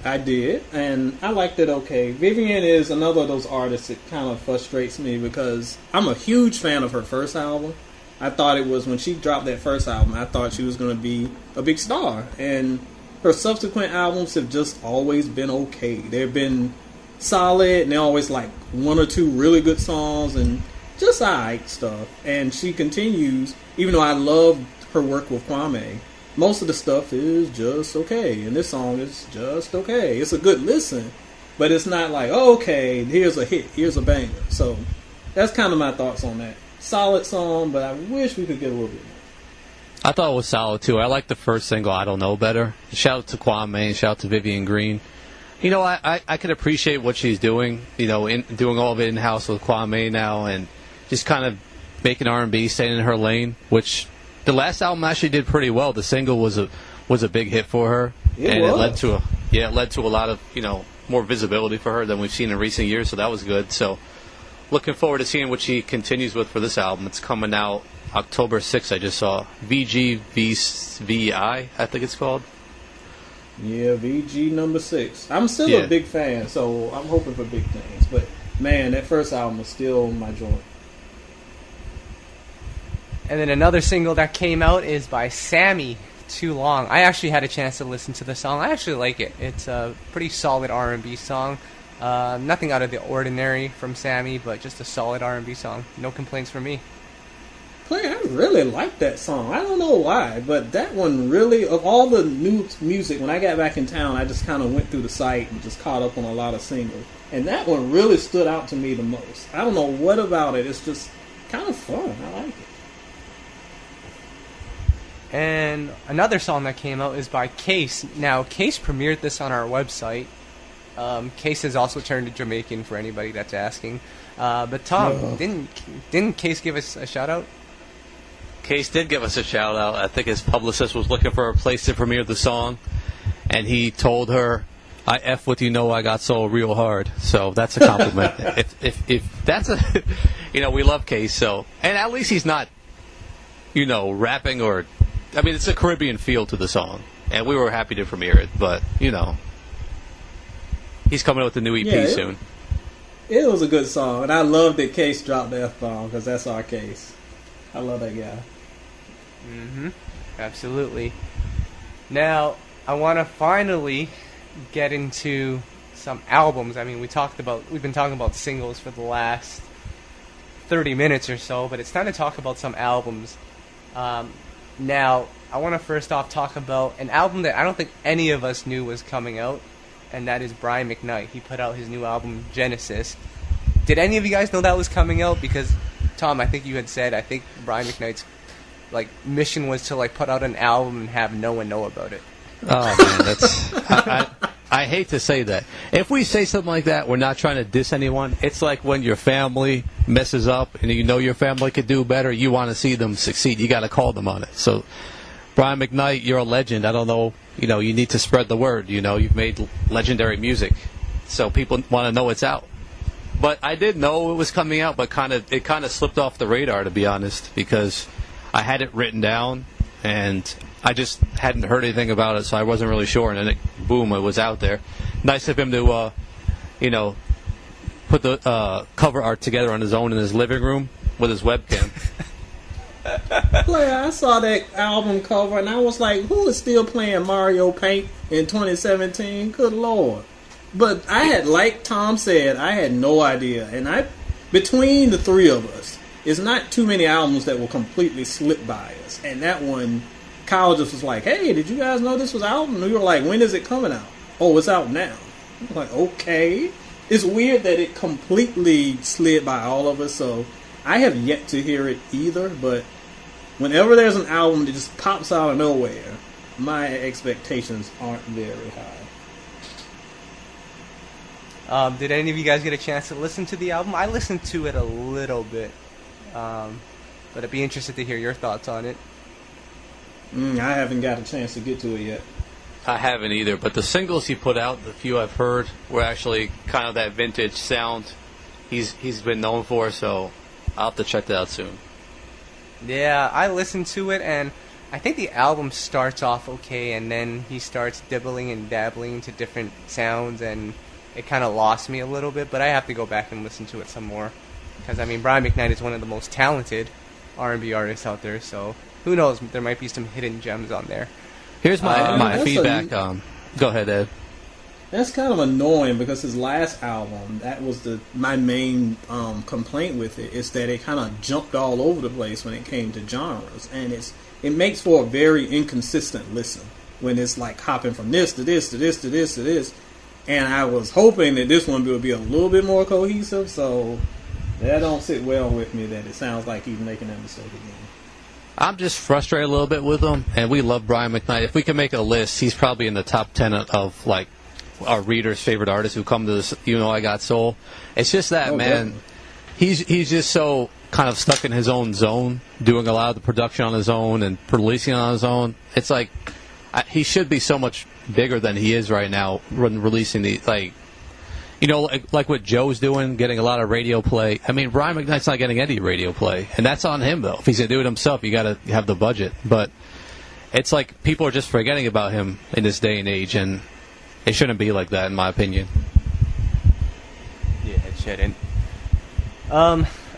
I did, and I liked it okay. Vivian is another of those artists that kind of frustrates me because I'm a huge fan of her first album. I thought it was, when she dropped that first album, I thought she was going to be a big star. And her subsequent albums have just always been okay. They've been solid, and they're always like 1 or 2 really good songs and just alright stuff. And she continues, even though I love her work with Kwame, most of the stuff is just okay. And this song is just okay. It's a good listen, but it's not like, oh, okay, here's a hit, here's a banger. So that's kind of my thoughts on that. Solid song, but I wish we could get a little bit more. I thought it was solid, too. I like the first single, I Don't Know Better. Shout out to Kwame, shout out to Vivian Green. I can appreciate what she's doing, doing all of it in-house with Kwame now and just kind of making R&B, staying in her lane, which the last album actually did pretty well. The single was a big hit for her. It led to a lot of, more visibility for her than we've seen in recent years, so that was good. So looking forward to seeing what she continues with for this album. It's coming out October 6th, I just saw. VGVI, I think it's called. Yeah, VG number 6. I'm still a big fan, so I'm hoping for big things. But, man, that first album was still my joint. And then another single that came out is by Sammy, Too Long. I actually had a chance to listen to the song. I actually like it. It's a pretty solid R&B song. Nothing out of the ordinary from Sammy, but just a solid R&B song. No complaints from me. I really like that song. I don't know why, but that one really, of all the new music, when I got back in town, I just kind of went through the site and just caught up on a lot of singles. And that one really stood out to me the most. I don't know what about it. It's just kind of fun. I like it. And another song that came out is by Case. Now, Case premiered this on our website. Case has also turned to Jamaican for anybody that's asking. But Tom, didn't Case give us a shout-out? Case did give us a shout-out. I think his publicist was looking for a place to premiere the song, and he told her, I F with You Know I Got Soul real hard. So that's a compliment. if that's a... we love Case, so... And at least he's not, rapping or... I mean, it's a Caribbean feel to the song, and we were happy to premiere it, but, he's coming out with a new EP soon. It was a good song, and I love that Case dropped the F-bomb, because that's our Case. I love that guy. Absolutely. Now, I want to finally get into some albums. I mean, we've been talking about singles for the last 30 minutes or so, but it's time to talk about some albums. Now, I want to first off talk about an album that I don't think any of us knew was coming out, and that is Brian McKnight. He put out his new album, Genesis. Did any of you guys know that was coming out? Because, Tom, I think you had said, I think Brian McKnight's mission was to put out an album and have no one know about it. Oh man, that's I hate to say that. If we say something like that, we're not trying to diss anyone. It's like when your family messes up and you know your family could do better, you want to see them succeed. You got to call them on it. So, Brian McKnight, you're a legend. I don't know, you need to spread the word. You've made legendary music, so people want to know it's out. But I did know it was coming out, but it kind of slipped off the radar, to be honest, because I had it written down and I just hadn't heard anything about it, so I wasn't really sure. And then, boom, it was out there. Nice of him to, put the cover art together on his own in his living room with his webcam. I saw that album cover, and I was like, who is still playing Mario Paint in 2017? Good Lord. But I had, like Tom said, I had no idea. And between the three of us, it's not too many albums that will completely slip by us. And that one, Kyle just was like, hey, did you guys know this was out? And we were like, when is it coming out? Oh, it's out now. I was like, okay. It's weird that it completely slid by all of us, so I have yet to hear it either, but whenever there's an album that just pops out of nowhere, my expectations aren't very high. Did any of you guys get a chance to listen to the album? I listened to it a little bit, but I'd be interested to hear your thoughts on it. I haven't got a chance to get to it yet. I haven't either, but the singles he put out, the few I've heard, were actually kind of that vintage sound he's been known for, so I'll have to check that out soon. Yeah, I listened to it, and I think the album starts off okay, and then he starts dibbling and dabbling into different sounds, and it kind of lost me a little bit, but I have to go back and listen to it some more. Because, Brian McKnight is one of the most talented R&B artists out there, so who knows, there might be some hidden gems on there. Here's my feedback. Go ahead, Ed. That's kind of annoying because his last album, that was my main complaint with it, is that it kind of jumped all over the place when it came to genres, and it makes for a very inconsistent listen when it's like hopping from this to this to this to this to this. And I was hoping that this one would be a little bit more cohesive, so that don't sit well with me that it sounds like he's making that mistake again. I'm just frustrated a little bit with him, and we love Brian McKnight. If we can make a list, he's probably in the top 10 of our readers' favorite artists who come to this. I Got Soul. It's just that man. Definitely. He's just so kind of stuck in his own zone, doing a lot of the production on his own and releasing on his own. It's like he should be so much bigger than he is right now, releasing the like what Joe's doing, getting a lot of radio play. Brian McKnight's not getting any radio play, and that's on him, though. If he's going to do it himself, you got to have the budget. But it's like people are just forgetting about him in this day and age, and it shouldn't be like that, in my opinion. Yeah, it shouldn't.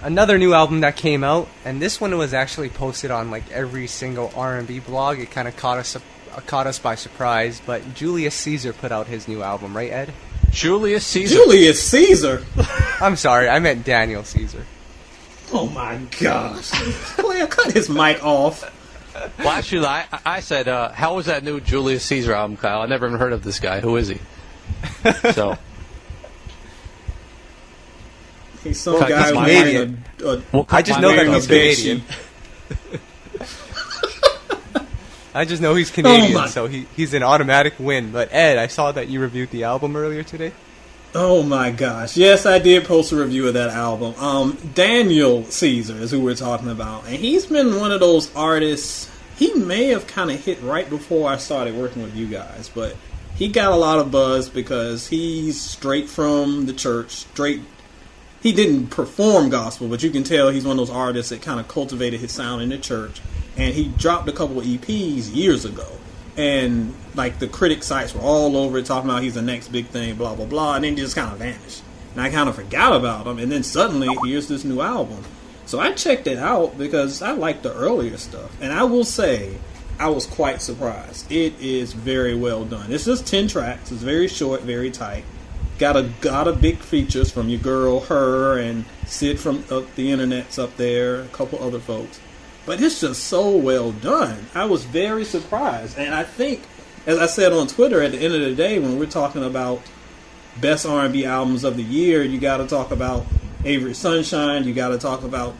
Another new album that came out, and this one was actually posted on every single R&B blog. It kind of caught us by surprise, but Julius Caesar put out his new album, right, Ed? Julius Caesar. Julius Caesar. I'm sorry, I meant Daniel Caesar. Oh my gosh! Player, cut his mic off. Well, actually, I said, how was that new Julius Caesar album, Kyle? I never even heard of this guy. Who is he? So he's some guy Canadian. I just know that he's Canadian. I just know he's Canadian, so he's an automatic win. But Ed, I saw that you reviewed the album earlier today. Oh my gosh. Yes, I did post a review of that album. Daniel Caesar is who we're talking about. And he's been one of those artists, he may have kind of hit right before I started working with you guys, but he got a lot of buzz because he's straight from the church, he didn't perform gospel, but you can tell he's one of those artists that kind of cultivated his sound in the church. And he dropped a couple of EPs years ago. And the critic sites were all over it talking about he's the next big thing, blah, blah, blah. And then he just kind of vanished. And I kind of forgot about him. And then suddenly, here's this new album. So I checked it out because I liked the earlier stuff. And I will say, I was quite surprised. It is very well done. It's just 10 tracks. It's very short, very tight. got a big features from your girl, her, and Sid from the internet's up there, a couple other folks. But it's just so well done. I was very surprised. And I think, as I said on Twitter, at the end of the day, when we're talking about best R&B albums of the year, you got to talk about Avery Sunshine, you got to talk about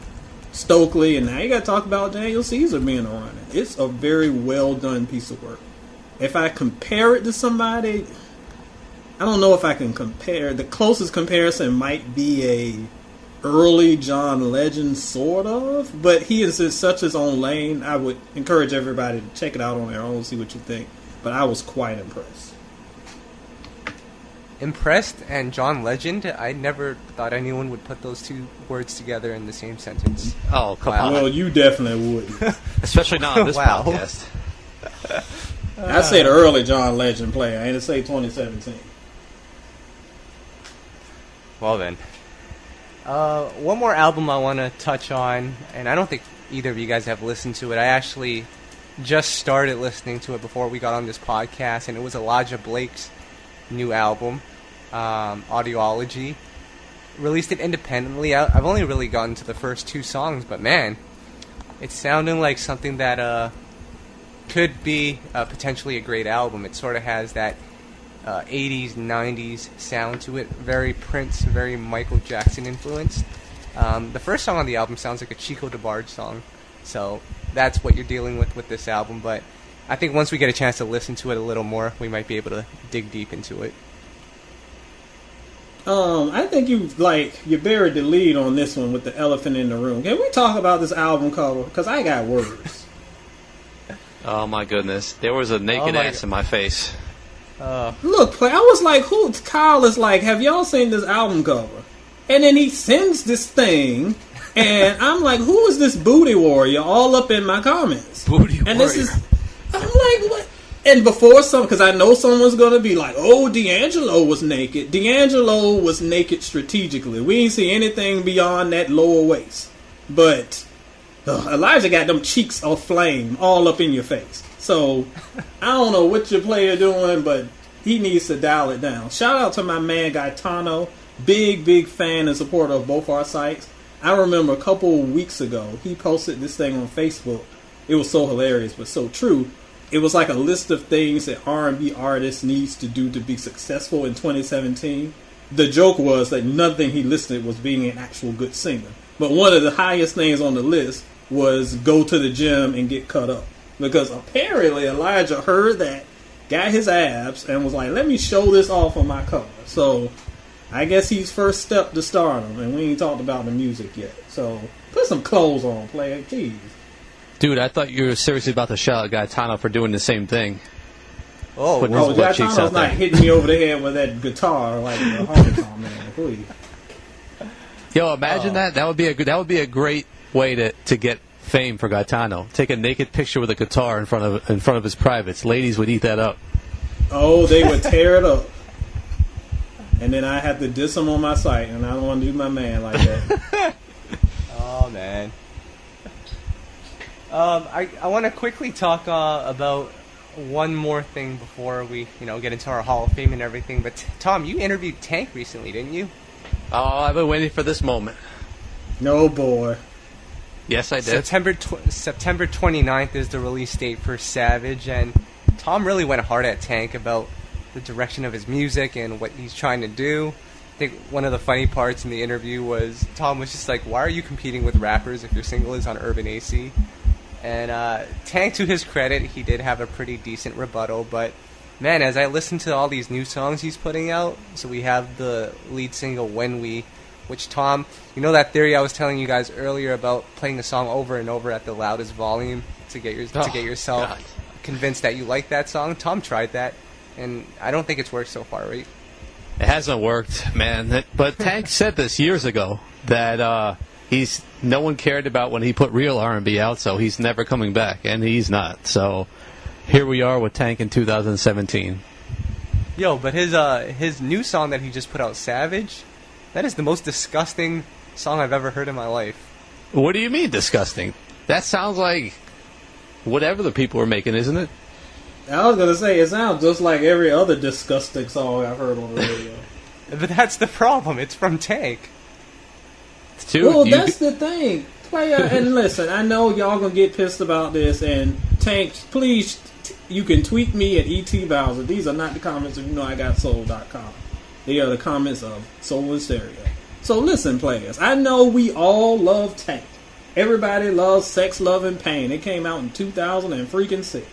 Stokely, and now you got to talk about Daniel Caesar being around it. It's a very well done piece of work. If I compare it to somebody, I don't know if I can compare. The closest comparison might be a early John Legend, sort of, but he is in such his own lane. I would encourage everybody to check it out on their own, see what you think. But I was quite impressed. Impressed and John Legend? I never thought anyone would put those two words together in the same sentence. Oh, come on. Well, you definitely would. Especially not on this Wow. podcast. I said early John Legend player. I ain't say 2017. Well then. One more album I want to touch on, and I don't think either of you guys have listened to it. I actually just started listening to it before we got on this podcast, and it was Elijah Blake's new album, Audiology. Released it independently. I've only really gotten to the first two songs, but man, it's sounding like something that could be potentially a great album. It sort of has that 80s, 90s sound to it. Very Prince, very Michael Jackson influenced. The first song on the album sounds like a Chico DeBarge song. So that's what you're dealing with this album. But I think once we get a chance to listen to it a little more, we might be able to dig deep into it. I think you buried the lead on this one with the elephant in the room. Can we talk about this album cover? Because I got words. Oh my goodness. There was a naked ass in my face. Look, I was like, Kyle is like, have y'all seen this album cover? And then he sends this thing, and I'm like, who is this booty warrior all up in my comments? Booty warrior. And I'm like, what? And before because I know someone's going to be like, oh, D'Angelo was naked. D'Angelo was naked strategically. We ain't see anything beyond that lower waist. But Elijah got them cheeks aflame all up in your face. So, I don't know what your player doing, but he needs to dial it down. Shout out to my man Gaetano. Big fan and supporter of both our sites. I remember a couple weeks ago, he posted this thing on Facebook. It was so hilarious, but so true. It was like a list of things that R&B artists needs to do to be successful in 2017. The joke was that nothing he listed was being an actual good singer. But one of the highest things on the list was go to the gym and get cut up. Because apparently Elijah heard that, got his abs, and was like, let me show this off on my cover. So, I guess he's first step to stardom, and we ain't talked about the music yet. So, put some clothes on, player. Jeez. Dude, I thought you were seriously about to shout at Gaetano for doing the same thing. Gaetano's not hitting me over the head with that guitar like the honky-tonk man. Please. Yo, imagine that. That would be a great way to get fame for Gaetano. Take a naked picture with a guitar in front of his privates. Ladies would eat that up. Oh, they would tear it up. And then I have to diss him on my site, and I don't want to do my man like that. Oh, man. I want to quickly talk about one more thing before we get into our Hall of Fame and everything. But Tom, you interviewed Tank recently, didn't you? Oh, I've been waiting for this moment. No, boy. Yes, I did. September 29th is the release date for Savage, and Tom really went hard at Tank about the direction of his music and what he's trying to do. I think one of the funny parts in the interview was Tom was just like, why are you competing with rappers if your single is on Urban AC? And Tank, to his credit, he did have a pretty decent rebuttal, but man, as I listen to all these new songs he's putting out, so we have the lead single When We, which Tom, you know that theory I was telling you guys earlier about playing the song over and over at the loudest volume to get yourself God. convinced that you like that song? Tom tried that, and I don't think it's worked so far, right? It hasn't worked, man. But Tank said this years ago that no one cared about when he put real R&B out, so he's never coming back, and he's not. So here we are with Tank in 2017. Yo, but his new song that he just put out, Savage, that is the most disgusting song I've ever heard in my life. What do you mean disgusting? That sounds like whatever the people are making, isn't it? I was going to say, it sounds just like every other disgusting song I've heard on the radio. But that's the problem. It's from Tank. Dude, well, that's the thing. Player, and listen, I know y'all gonna get pissed about this, and Tank, please, you can tweet me at ET Bowser. These are not the comments of YouKnowIGotSoul.com. They are the comments of Soul and Stereo. So listen, players, I know we all love Tank. Everybody loves Sex, Love, and Pain. It came out in 2006.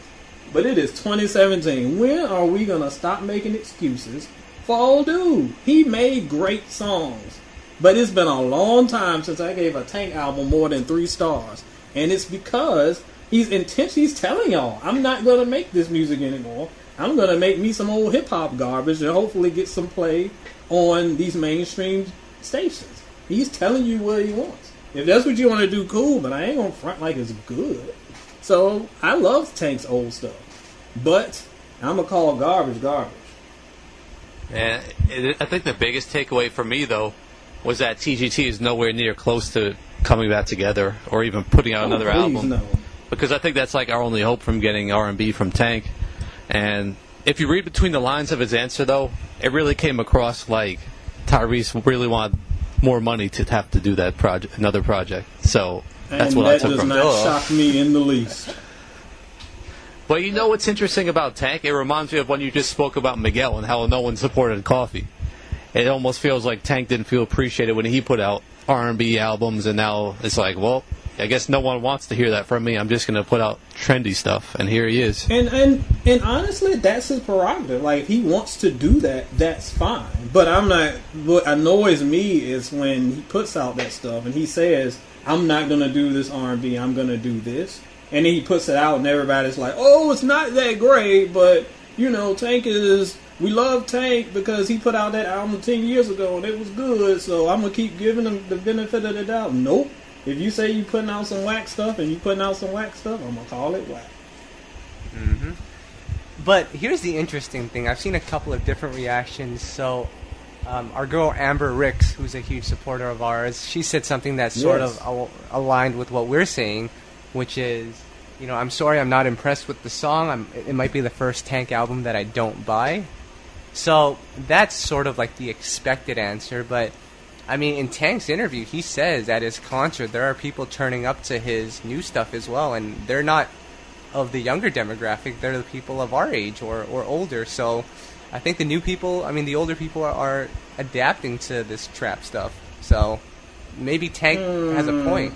But it is 2017. When are we gonna stop making excuses for old dude? He made great songs. But it's been a long time since I gave a Tank album more than 3 stars. And it's because he's telling y'all, I'm not going to make this music anymore. I'm going to make me some old hip-hop garbage and hopefully get some play on these mainstream stations. He's telling you what he wants. If that's what you want to do, cool, but I ain't going to front like it's good. So, I love Tank's old stuff. But, I'm going to call garbage. And I think the biggest takeaway for me, though, was that TGT is nowhere near close to coming back together or even putting out another album. No. Because I think that's like our only hope from getting R&B from Tank. And if you read between the lines of his answer, though, it really came across like Tyrese really wanted more money to have to do that project, another project. So that's what I took from it. And that does not shock me in the least. But you know what's interesting about Tank? It reminds me of when you just spoke about Miguel and how no one supported Coffee. It almost feels like Tank didn't feel appreciated when he put out R&B albums, and now it's like, well, I guess no one wants to hear that from me. I'm just going to put out trendy stuff, and here he is. And honestly, that's his prerogative. Like, if he wants to do that, that's fine. But I'm not. What annoys me is when he puts out that stuff and he says, I'm not going to do this R&B, I'm going to do this. And then he puts it out, and everybody's like, oh, it's not that great, but, you know, Tank is... We love Tank because he put out that album 10 years ago and it was good, so I'm going to keep giving him the benefit of the doubt. Nope. If you say you putting out some whack stuff and you putting out some whack stuff, I'm going to call it whack. Mm-hmm. But here's the interesting thing. I've seen a couple of different reactions. So our girl Amber Ricks, who's a huge supporter of ours, she said something that's sort of aligned with what we're saying, which is, you know, I'm sorry I'm not impressed with the song. It might be the first Tank album that I don't buy. So that's sort of like the expected answer, but I mean, in Tank's interview, he says at his concert there are people turning up to his new stuff as well, and they're not of the younger demographic, they're the people of our age or older. So I think the older people are adapting to this trap stuff. So maybe Tank has a point.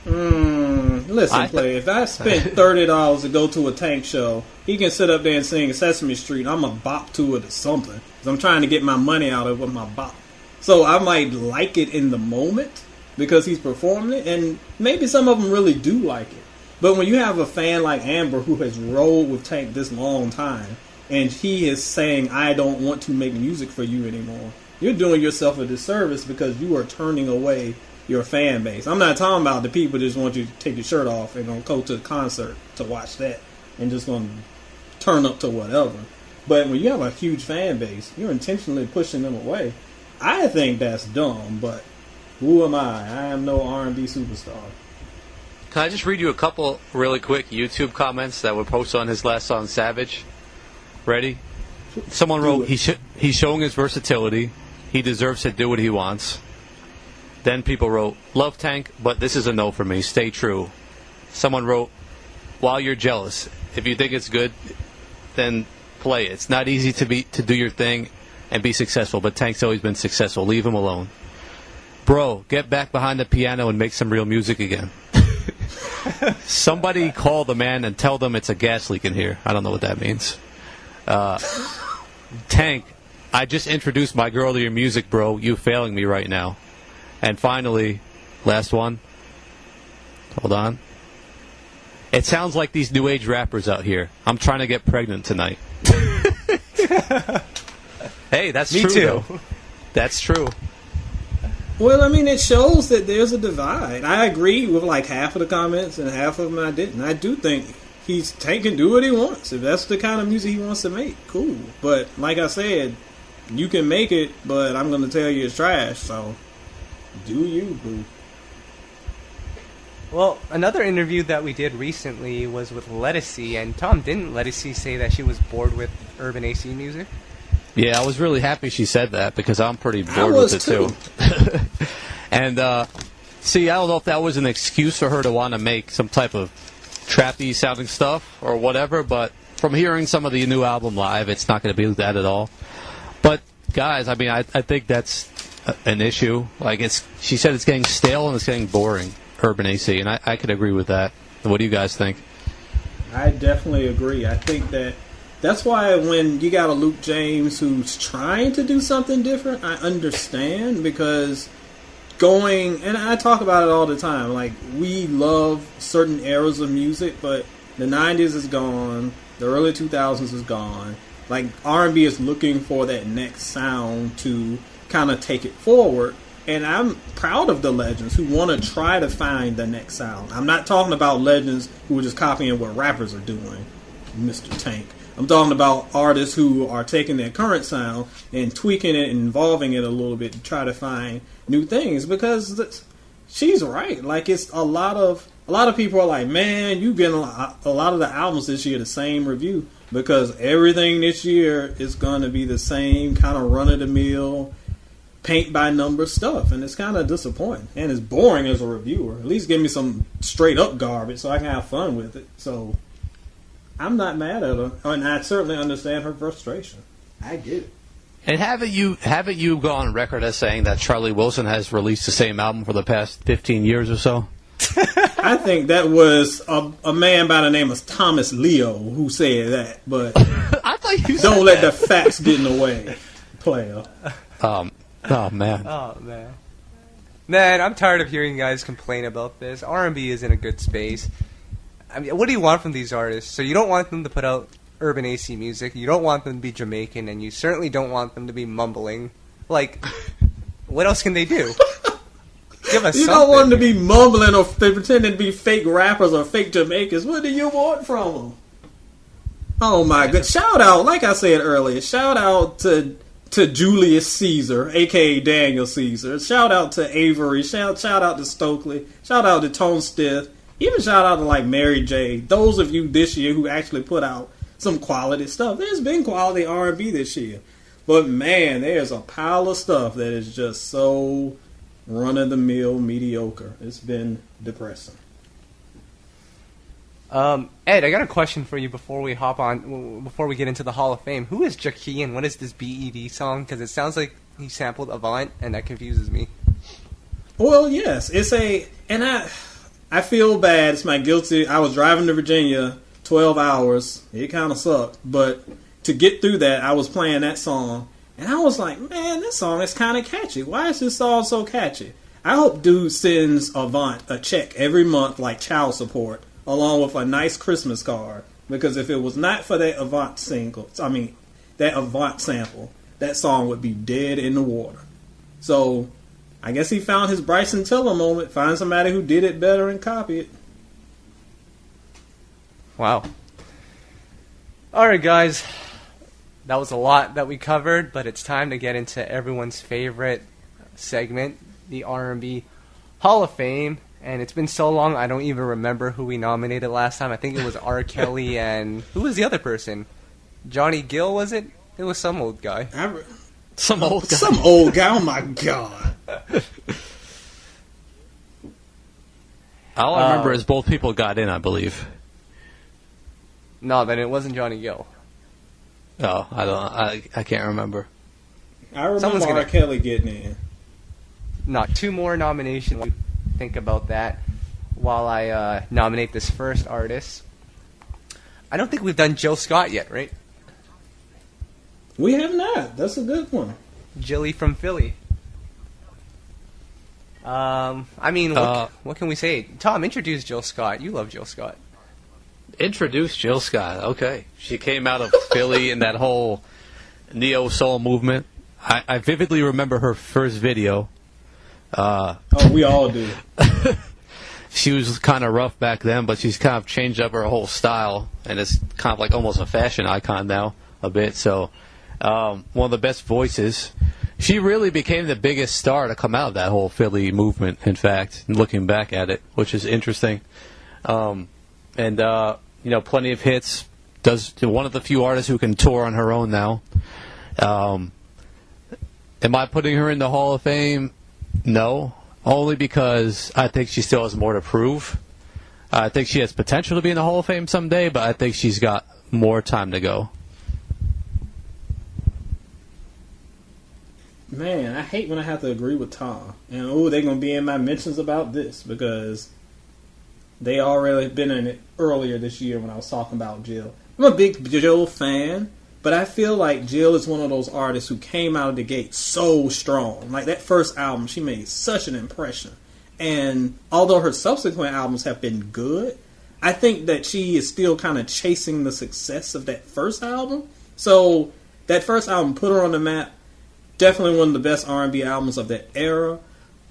Listen, play. If I spent $30 to go to a Tank show, he can sit up there and sing Sesame Street. I'm a bop to it or something. 'Cause I'm trying to get my money out of it with my bop. So I might like it in the moment because he's performing it, and maybe some of them really do like it. But when you have a fan like Amber who has rolled with Tank this long time, and he is saying, I don't want to make music for you anymore, you're doing yourself a disservice because you are turning away your fan base. I'm not talking about the people that just want you to take your shirt off and gonna go to the concert to watch that and just gonna turn up to whatever. But when you have a huge fan base, you're intentionally pushing them away. I think that's dumb, but who am I? I am no R&B superstar. Can I just read you a couple really quick YouTube comments that were posted on his last song, Savage? Ready? Someone wrote, he's showing his versatility. He deserves to do what he wants. Then people wrote, love Tank, but this is a no for me. Stay true. Someone wrote, while you're jealous, if you think it's good, then play it. It's not easy to do your thing and be successful, but Tank's always been successful. Leave him alone. Bro, get back behind the piano and make some real music again. Somebody call the man and tell them it's a gas leak in here. I don't know what that means. Tank, I just introduced my girl to your music, bro. You failing me right now. And finally, last one. Hold on. It sounds like these new age rappers out here. I'm trying to get pregnant tonight. Hey, that's true. Me too. Though. That's true. Well, I mean, it shows that there's a divide. I agree with like half of the comments, and half of them I didn't. I do think Tank can do what he wants. If that's the kind of music he wants to make, cool. But like I said, you can make it, but I'm going to tell you it's trash, so do you, boo. Well, another interview that we did recently was with Jodeci, and Tom, didn't Jodeci say that she was bored with urban AC music? Yeah, I was really happy she said that because I'm pretty bored with it too. And see, I don't know if that was an excuse for her to want to make some type of trappy sounding stuff or whatever, but from hearing some of the new album live, it's not going to be that at all. But guys, I mean, I think that's an issue. Like, she said it's getting stale and it's getting boring, Urban AC, and I could agree with that. What do you guys think? I definitely agree. I think that's why when you got a Luke James who's trying to do something different, I understand, because and I talk about it all the time, like, we love certain eras of music, but the 90s is gone, the early 2000s is gone. Like, R&B is looking for that next sound to kind of take it forward. And I'm proud of the legends who want to try to find the next sound. I'm not talking about legends who are just copying what rappers are doing, Mr. Tank. I'm talking about artists who are taking their current sound and tweaking it and involving it a little bit to try to find new things. Because she's right. Like, it's a lot of people are like, man, you getting a lot of the albums this year the same review, because everything this year is going to be the same kind of run-of-the-mill, paint-by-number stuff, and it's kind of disappointing. And it's boring as a reviewer. At least give me some straight-up garbage so I can have fun with it. So I'm not mad at her, and I certainly understand her frustration. I get it. And haven't you gone on record as saying that Charlie Wilson has released the same album for the past 15 years or so? I think that was a man by the name of Thomas Leo who said that, but I thought you don't let the facts get in the way, player. Oh, man. Oh, man. Man, I'm tired of hearing guys complain about this. R&B is in a good space. I mean, what do you want from these artists? So you don't want them to put out Urban AC music, you don't want them to be Jamaican, and you certainly don't want them to be mumbling. Like, what else can they do? Give us you something. don't want them to be mumbling or pretending to be fake rappers or fake Jamaicans. What do you want from them? Oh my god. Shout out, like I said earlier, shout out to Julius Caesar, a.k.a. Daniel Caesar. Shout out to Avery. Shout out to Stokely. Shout out to Tone Stith. Even shout out to, like, Mary J. Those of you this year who actually put out some quality stuff. There's been quality R&B this year. But, man, there's a pile of stuff that is just so run-of-the-mill mediocre. It's been depressing. Ed, I got a question for you before we get into the Hall of Fame. Who is Jackie and what is this BED song? Because it sounds like he sampled Avant, and that confuses me. Well, yes. And I feel bad. It's my guilty. I was driving to Virginia 12 hours. It kind of sucked. But to get through that, I was playing that song. And I was like, man, this song is kind of catchy. Why is this song so catchy? I hope dude sends Avant a check every month like child support, along with a nice Christmas card. Because if it was not for that Avant sample, that song would be dead in the water. So I guess he found his Bryson Tiller moment. Find somebody who did it better and copy it. Wow. All right, guys. That was a lot that we covered, but it's time to get into everyone's favorite segment, the R&B Hall of Fame. And it's been so long, I don't even remember who we nominated last time. I think it was R. Kelly and... Who was the other person? Johnny Gill, was it? It was some old guy. Some old guy. Some old guy. Oh, my God. All I remember is both people got in, I believe. No, then it wasn't Johnny Gill. Oh, I can't remember. I remember R. Kelly getting in. No, 2 more nominations. Think about that while I nominate this first artist. I don't think we've done Jill Scott yet, right? We have not. That's a good one. Jilly from Philly. I mean, what can we say? Tom, introduce Jill Scott. You love Jill Scott. Introduce Jill Scott. Okay. She came out of Philly in that whole neo-soul movement. I vividly remember her first video. We all do. She was kind of rough back then, but she's kind of changed up her whole style, and it's kind of like almost a fashion icon now, a bit. So, one of the best voices. She really became the biggest star to come out of that whole Philly movement, in fact, looking back at it, which is interesting. Plenty of hits. One of the few artists who can tour on her own now. Am I putting her in the Hall of Fame? No, only because I think she still has more to prove. I think she has potential to be in the Hall of Fame someday, but I think she's got more time to go. Man, I hate when I have to agree with Tom. And they're going to be in my mentions about this because they already been in it earlier this year when I was talking about Jill. I'm a big Jill fan, but I feel like Jill is one of those artists who came out of the gate so strong. Like that first album, she made such an impression. And although her subsequent albums have been good, I think that she is still kind of chasing the success of that first album. So that first album put her on the map. Definitely one of the best R&B albums of that era.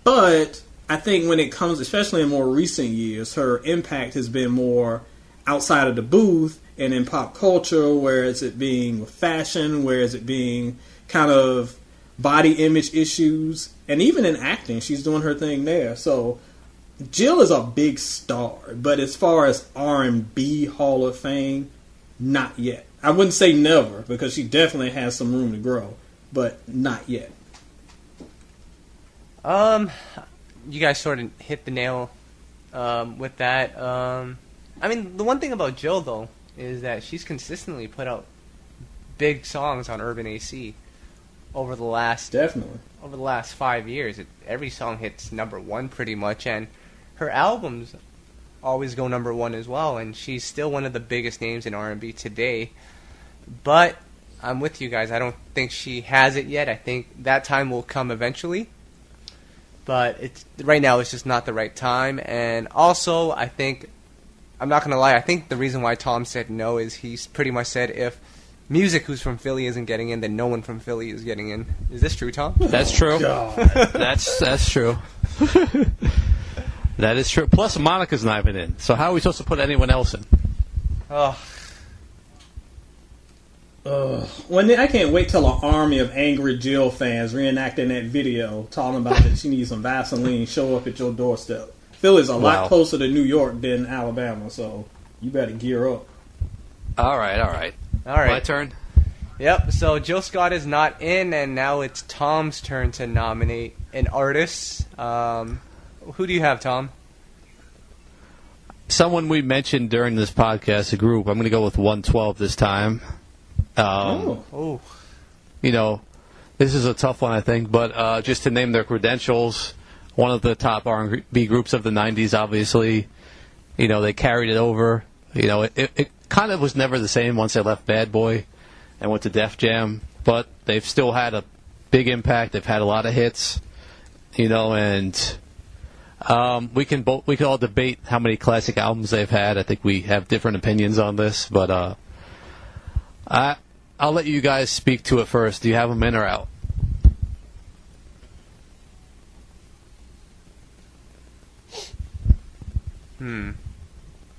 But I think when it comes, especially in more recent years, her impact has been more outside of the booth and in pop culture, where is it being with fashion, where is it being kind of body image issues, and even in acting, she's doing her thing there. So Jill is a big star, but as far as R&B Hall of Fame, not yet. I wouldn't say never, because she definitely has some room to grow. But not yet. You guys sort of hit the nail with that. I mean, the one thing about Jill, though, is that she's consistently put out big songs on Urban AC over the last 5 years. Every song hits number one pretty much, and her albums always go number one as well. And she's still one of the biggest names in R&B today. But I'm with you guys. I don't think she has it yet. I think that time will come eventually. But right now it's just not the right time. And also, I think, I'm not going to lie, I think the reason why Tom said no is he's pretty much said if music who's from Philly isn't getting in, then no one from Philly is getting in. Is this true, Tom? That's true. That's true. That is true. Plus, Monica's not even in. So how are we supposed to put anyone else in? Oh. I can't wait till an army of angry Jill fans reenacting that video talking about that she needs some Vaseline show up at your doorstep. Philly's a lot closer to New York than Alabama, so you better gear up. All right. My turn? Yep, so Jill Scott is not in, and now it's Tom's turn to nominate an artist. Who do you have, Tom? Someone we mentioned during this podcast, a group. I'm going to go with 112 this time. You know, this is a tough one, I think, but just to name their credentials, one of the top R&B groups of the 90s, obviously. You know, they carried it over. You know, it kind of was never the same once they left Bad Boy and went to Def Jam, but they've still had a big impact. They've had a lot of hits, you know, and we can all debate how many classic albums they've had. I think we have different opinions on this, but I'll let you guys speak to it first. Do you have them in or out?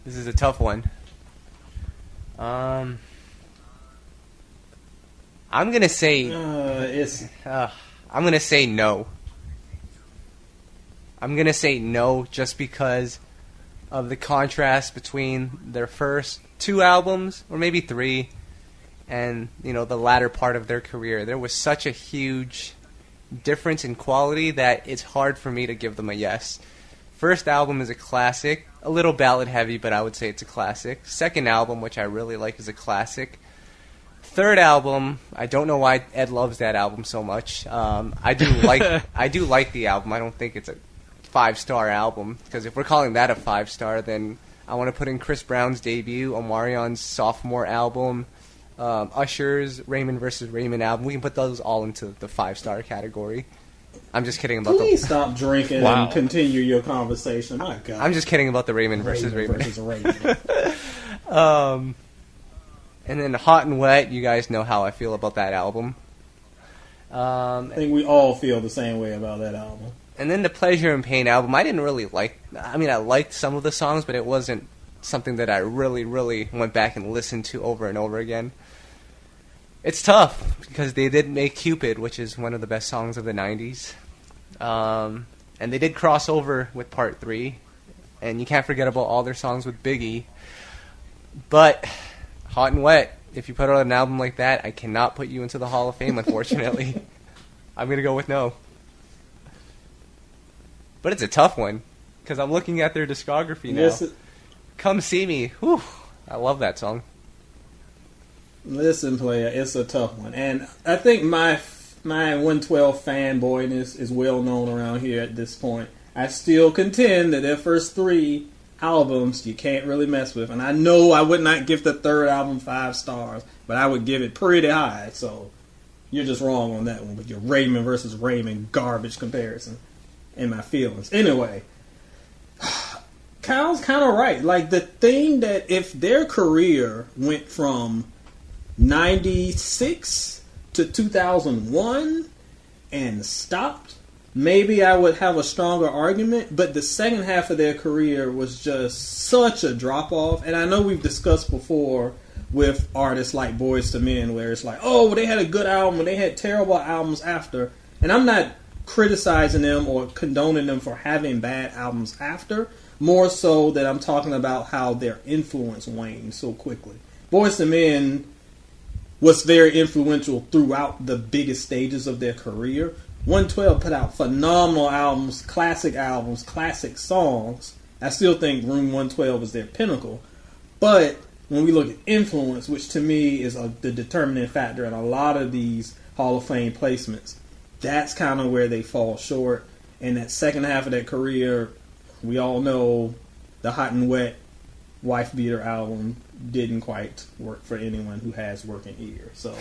This is a tough one. I'm gonna say I'm gonna say no. I'm gonna say no just because of the contrast between their first two albums, or maybe three, and, you know, the latter part of their career. There was such a huge difference in quality that it's hard for me to give them a yes. First album is a classic, a little ballad heavy, but I would say it's a classic. Second album, which I really like, is a classic. Third album, I don't know why Ed loves that album so much. I do like the album. I don't think it's a 5-star album, because if we're calling that a 5-star, then I want to put in Chris Brown's debut, Omarion's sophomore album, Usher's Raymond vs. Raymond album. We can put those all into the 5-star category. I'm just kidding about Please stop drinking and continue your conversation. My God. I'm just kidding about the Raymond versus Raymond. And then Hot and Wet, you guys know how I feel about that album. I think we all feel the same way about that album. And then the Pleasure and Pain album, I didn't really like. I mean, I liked some of the songs, but it wasn't something that I really, really went back and listened to over and over again. It's tough, because they did make Cupid, which is one of the best songs of the 90s. And they did cross over with Part 3. And you can't forget about all their songs with Biggie. But Hot and Wet if you put out an album like that, I cannot put you into the Hall of Fame, unfortunately. I'm going to go with no. But it's a tough one, because I'm looking at their discography now. Come See Me. Whew, I love that song. Listen, player, it's a tough one. And I think my 112 fanboyness is well known around here at this point. I still contend that their first 3 albums you can't really mess with. And I know I would not give the third album 5 stars, but I would give it pretty high. So you're just wrong on that one with your Raymond versus Raymond garbage comparison and my feelings. Anyway, Kyle's kind of right. Like, the thing that if their career went from 96 to 2001 and stopped, maybe I would have a stronger argument, but the second half of their career was just such a drop-off. And I know we've discussed before with artists like Boyz II Men, where it's like, oh, well, they had a good album, and they had terrible albums after. And I'm not criticizing them or condoning them for having bad albums after, more so that I'm talking about how their influence waned so quickly. Boyz II Men was very influential throughout the biggest stages of their career. 112 put out phenomenal albums, classic songs. I still think Room 112 is their pinnacle. But when we look at influence, which to me is the determining factor in a lot of these Hall of Fame placements, that's kind of where they fall short. And that second half of their career, we all know the Hot and Wet Wife Beater album didn't quite work for anyone who has working ears. So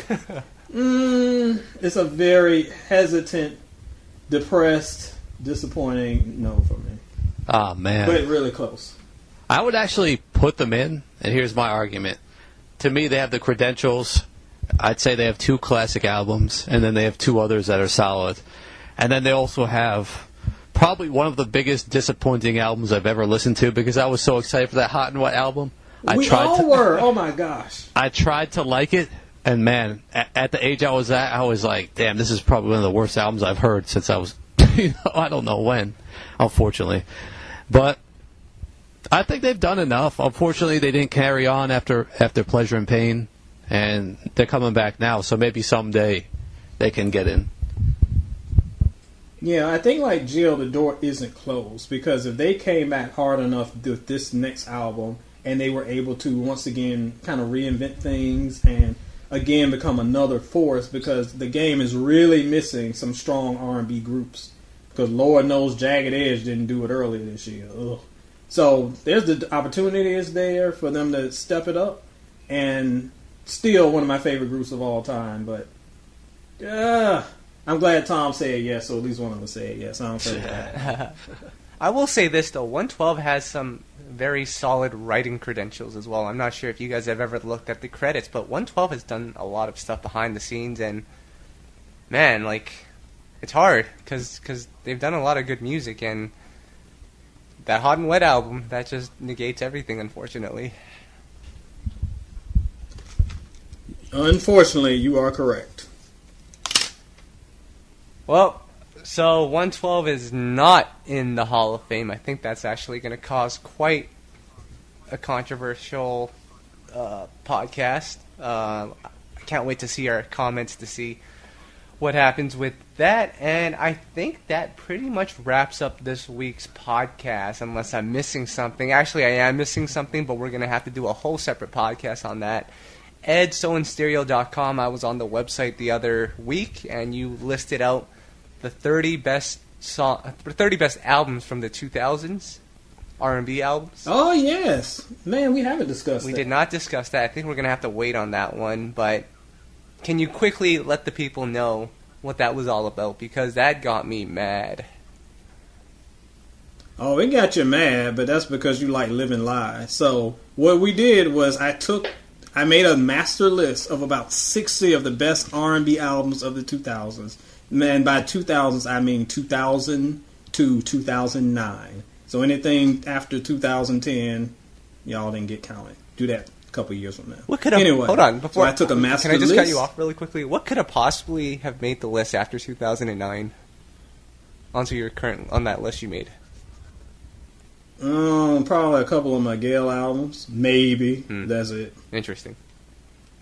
it's a very hesitant, depressed, disappointing no for me. Oh, man. But really close. I would actually put them in, and here's my argument. To me, they have the credentials. I'd say they have 2 classic albums, and then they have 2 others that are solid. And then they also have probably one of the biggest disappointing albums I've ever listened to, because I was so excited for that Hot and Wet album. We all were. Oh, my gosh. I tried to like it, and man, at the age I was at, I was like, damn, this is probably one of the worst albums I've heard since I was, I don't know when, unfortunately. But I think they've done enough. Unfortunately, they didn't carry on after Pleasure and Pain, and they're coming back now, so maybe someday they can get in. Yeah, I think like Jill, the door isn't closed, because if they came back hard enough with this next album and they were able to once again kind of reinvent things and again become another force, because the game is really missing some strong R&B groups, because Lord knows Jagged Edge didn't do it earlier this year. Ugh. So there's the opportunity is there for them to step it up, and still one of my favorite groups of all time. But I'm glad Tom said yes, so at least one of us said yes. I don't say that. I will say this, though. 112 has some very solid writing credentials as well. I'm not sure if you guys have ever looked at the credits, but 112 has done a lot of stuff behind the scenes, and man, like, it's hard because they've done a lot of good music, and that Hot and Wet album, that just negates everything, unfortunately. Unfortunately, you are correct. Well, so 112 is not in the Hall of Fame. I think that's actually going to cause quite a controversial podcast. I can't wait to see our comments to see what happens with that. And I think that pretty much wraps up this week's podcast, unless I'm missing something. Actually, I am missing something, but we're going to have to do a whole separate podcast on that. EdSoInStereo.com. I was on the website the other week, and you listed out the 30 best albums from the 2000s, R&B albums. Oh, yes. Man, we haven't discussed that. We did not discuss that. I think we're going to have to wait on that one, but can you quickly let the people know what that was all about? Because that got me mad. Oh, it got you mad, but that's because you like living lies. So what we did was I made a master list of about 60 of the best R&B albums of the 2000s. And by 2000s, I mean 2000 to 2009. So anything after 2010, y'all didn't get counted. Do that a couple years from now. Anyway, hold on. Before I took a master list. Can I just cut you off really quickly? What could have possibly have made the list after 2009 on that list you made? Probably a couple of Miguel albums. Maybe. That's it. Interesting.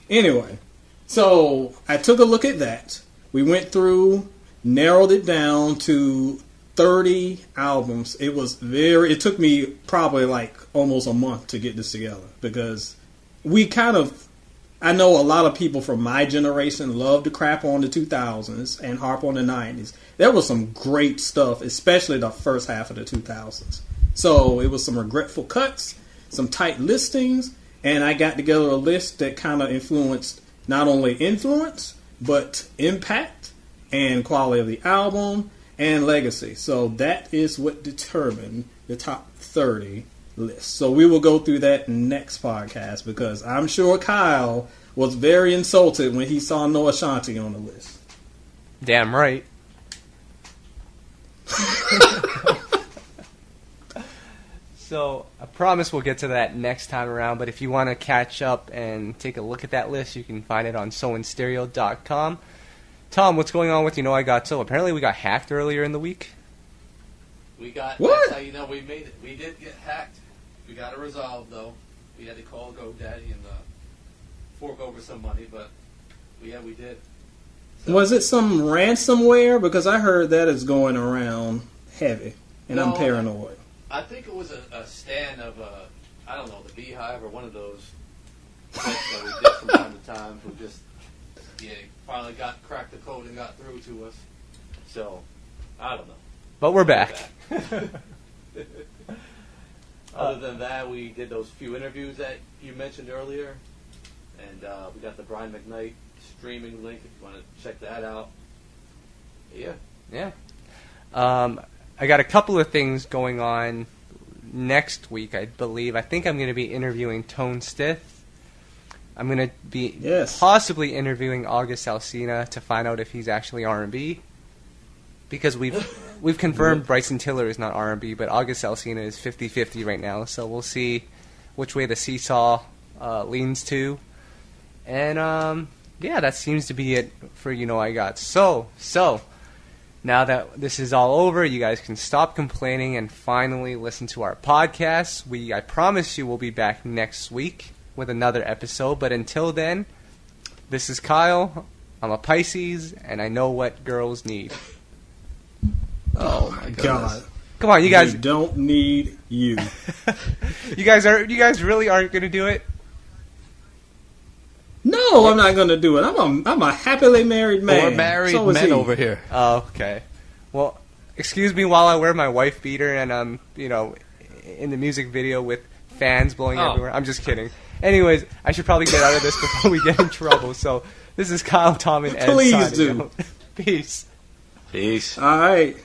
Anyway, so I took a look at that. We went through, narrowed it down to 30 albums. It took me probably like almost a month to get this together because I know a lot of people from my generation love to crap on the 2000s and harp on the 90s. There was some great stuff, especially the first half of the 2000s. So it was some regretful cuts, some tight listings, and I got together a list that kind of influenced not only influence, but impact and quality of the album and legacy. So that is what determined the top 30 list. So we will go through that next podcast because I'm sure Kyle was very insulted when he saw No Ashanti on the list. Damn right. So I promise we'll get to that next time around, but if you want to catch up and take a look at that list, you can find it on soinstereo.com. Tom, what's going on with You Know I Got Soul? Apparently we got hacked earlier in the week. What? That's how you know we made it. We did get hacked. We got it resolved, though. We had to call GoDaddy and fork over some money, but we did. So, was it some ransomware? Because I heard that is going around heavy, and I'm paranoid. I think it was a stand of, I don't know, the Beehive or one of those sites that we did from time to time who just, finally cracked the code and got through to us. So, I don't know. But we're back. Other than that, we did those few interviews that you mentioned earlier. And we got the Brian McKnight streaming link if you want to check that out. Yeah. I got a couple of things going on next week, I believe. I think I'm going to be interviewing Tone Stith. I'm going to be possibly interviewing August Alsina to find out if he's actually R&B. Because we've confirmed Bryson Tiller is not R&B, but August Alsina is 50-50 right now. So we'll see which way the seesaw leans to. And, that seems to be it for You Know I Got. So, now that this is all over, you guys can stop complaining and finally listen to our podcast. I promise you we'll be back next week with another episode. But until then, this is Kyle. I'm a Pisces, and I know what girls need. Oh my God! Come on, you guys. We don't need you. You guys really aren't going to do it? No, I'm not going to do it. I'm a happily married man. We're married men over here. Oh, okay. Well, excuse me while I wear my wife beater and I'm, in the music video with fans blowing everywhere. I'm just kidding. Anyways, I should probably get out of this before we get in trouble. So this is Kyle, Tom, and Ed. Please do. Peace. Peace. All right.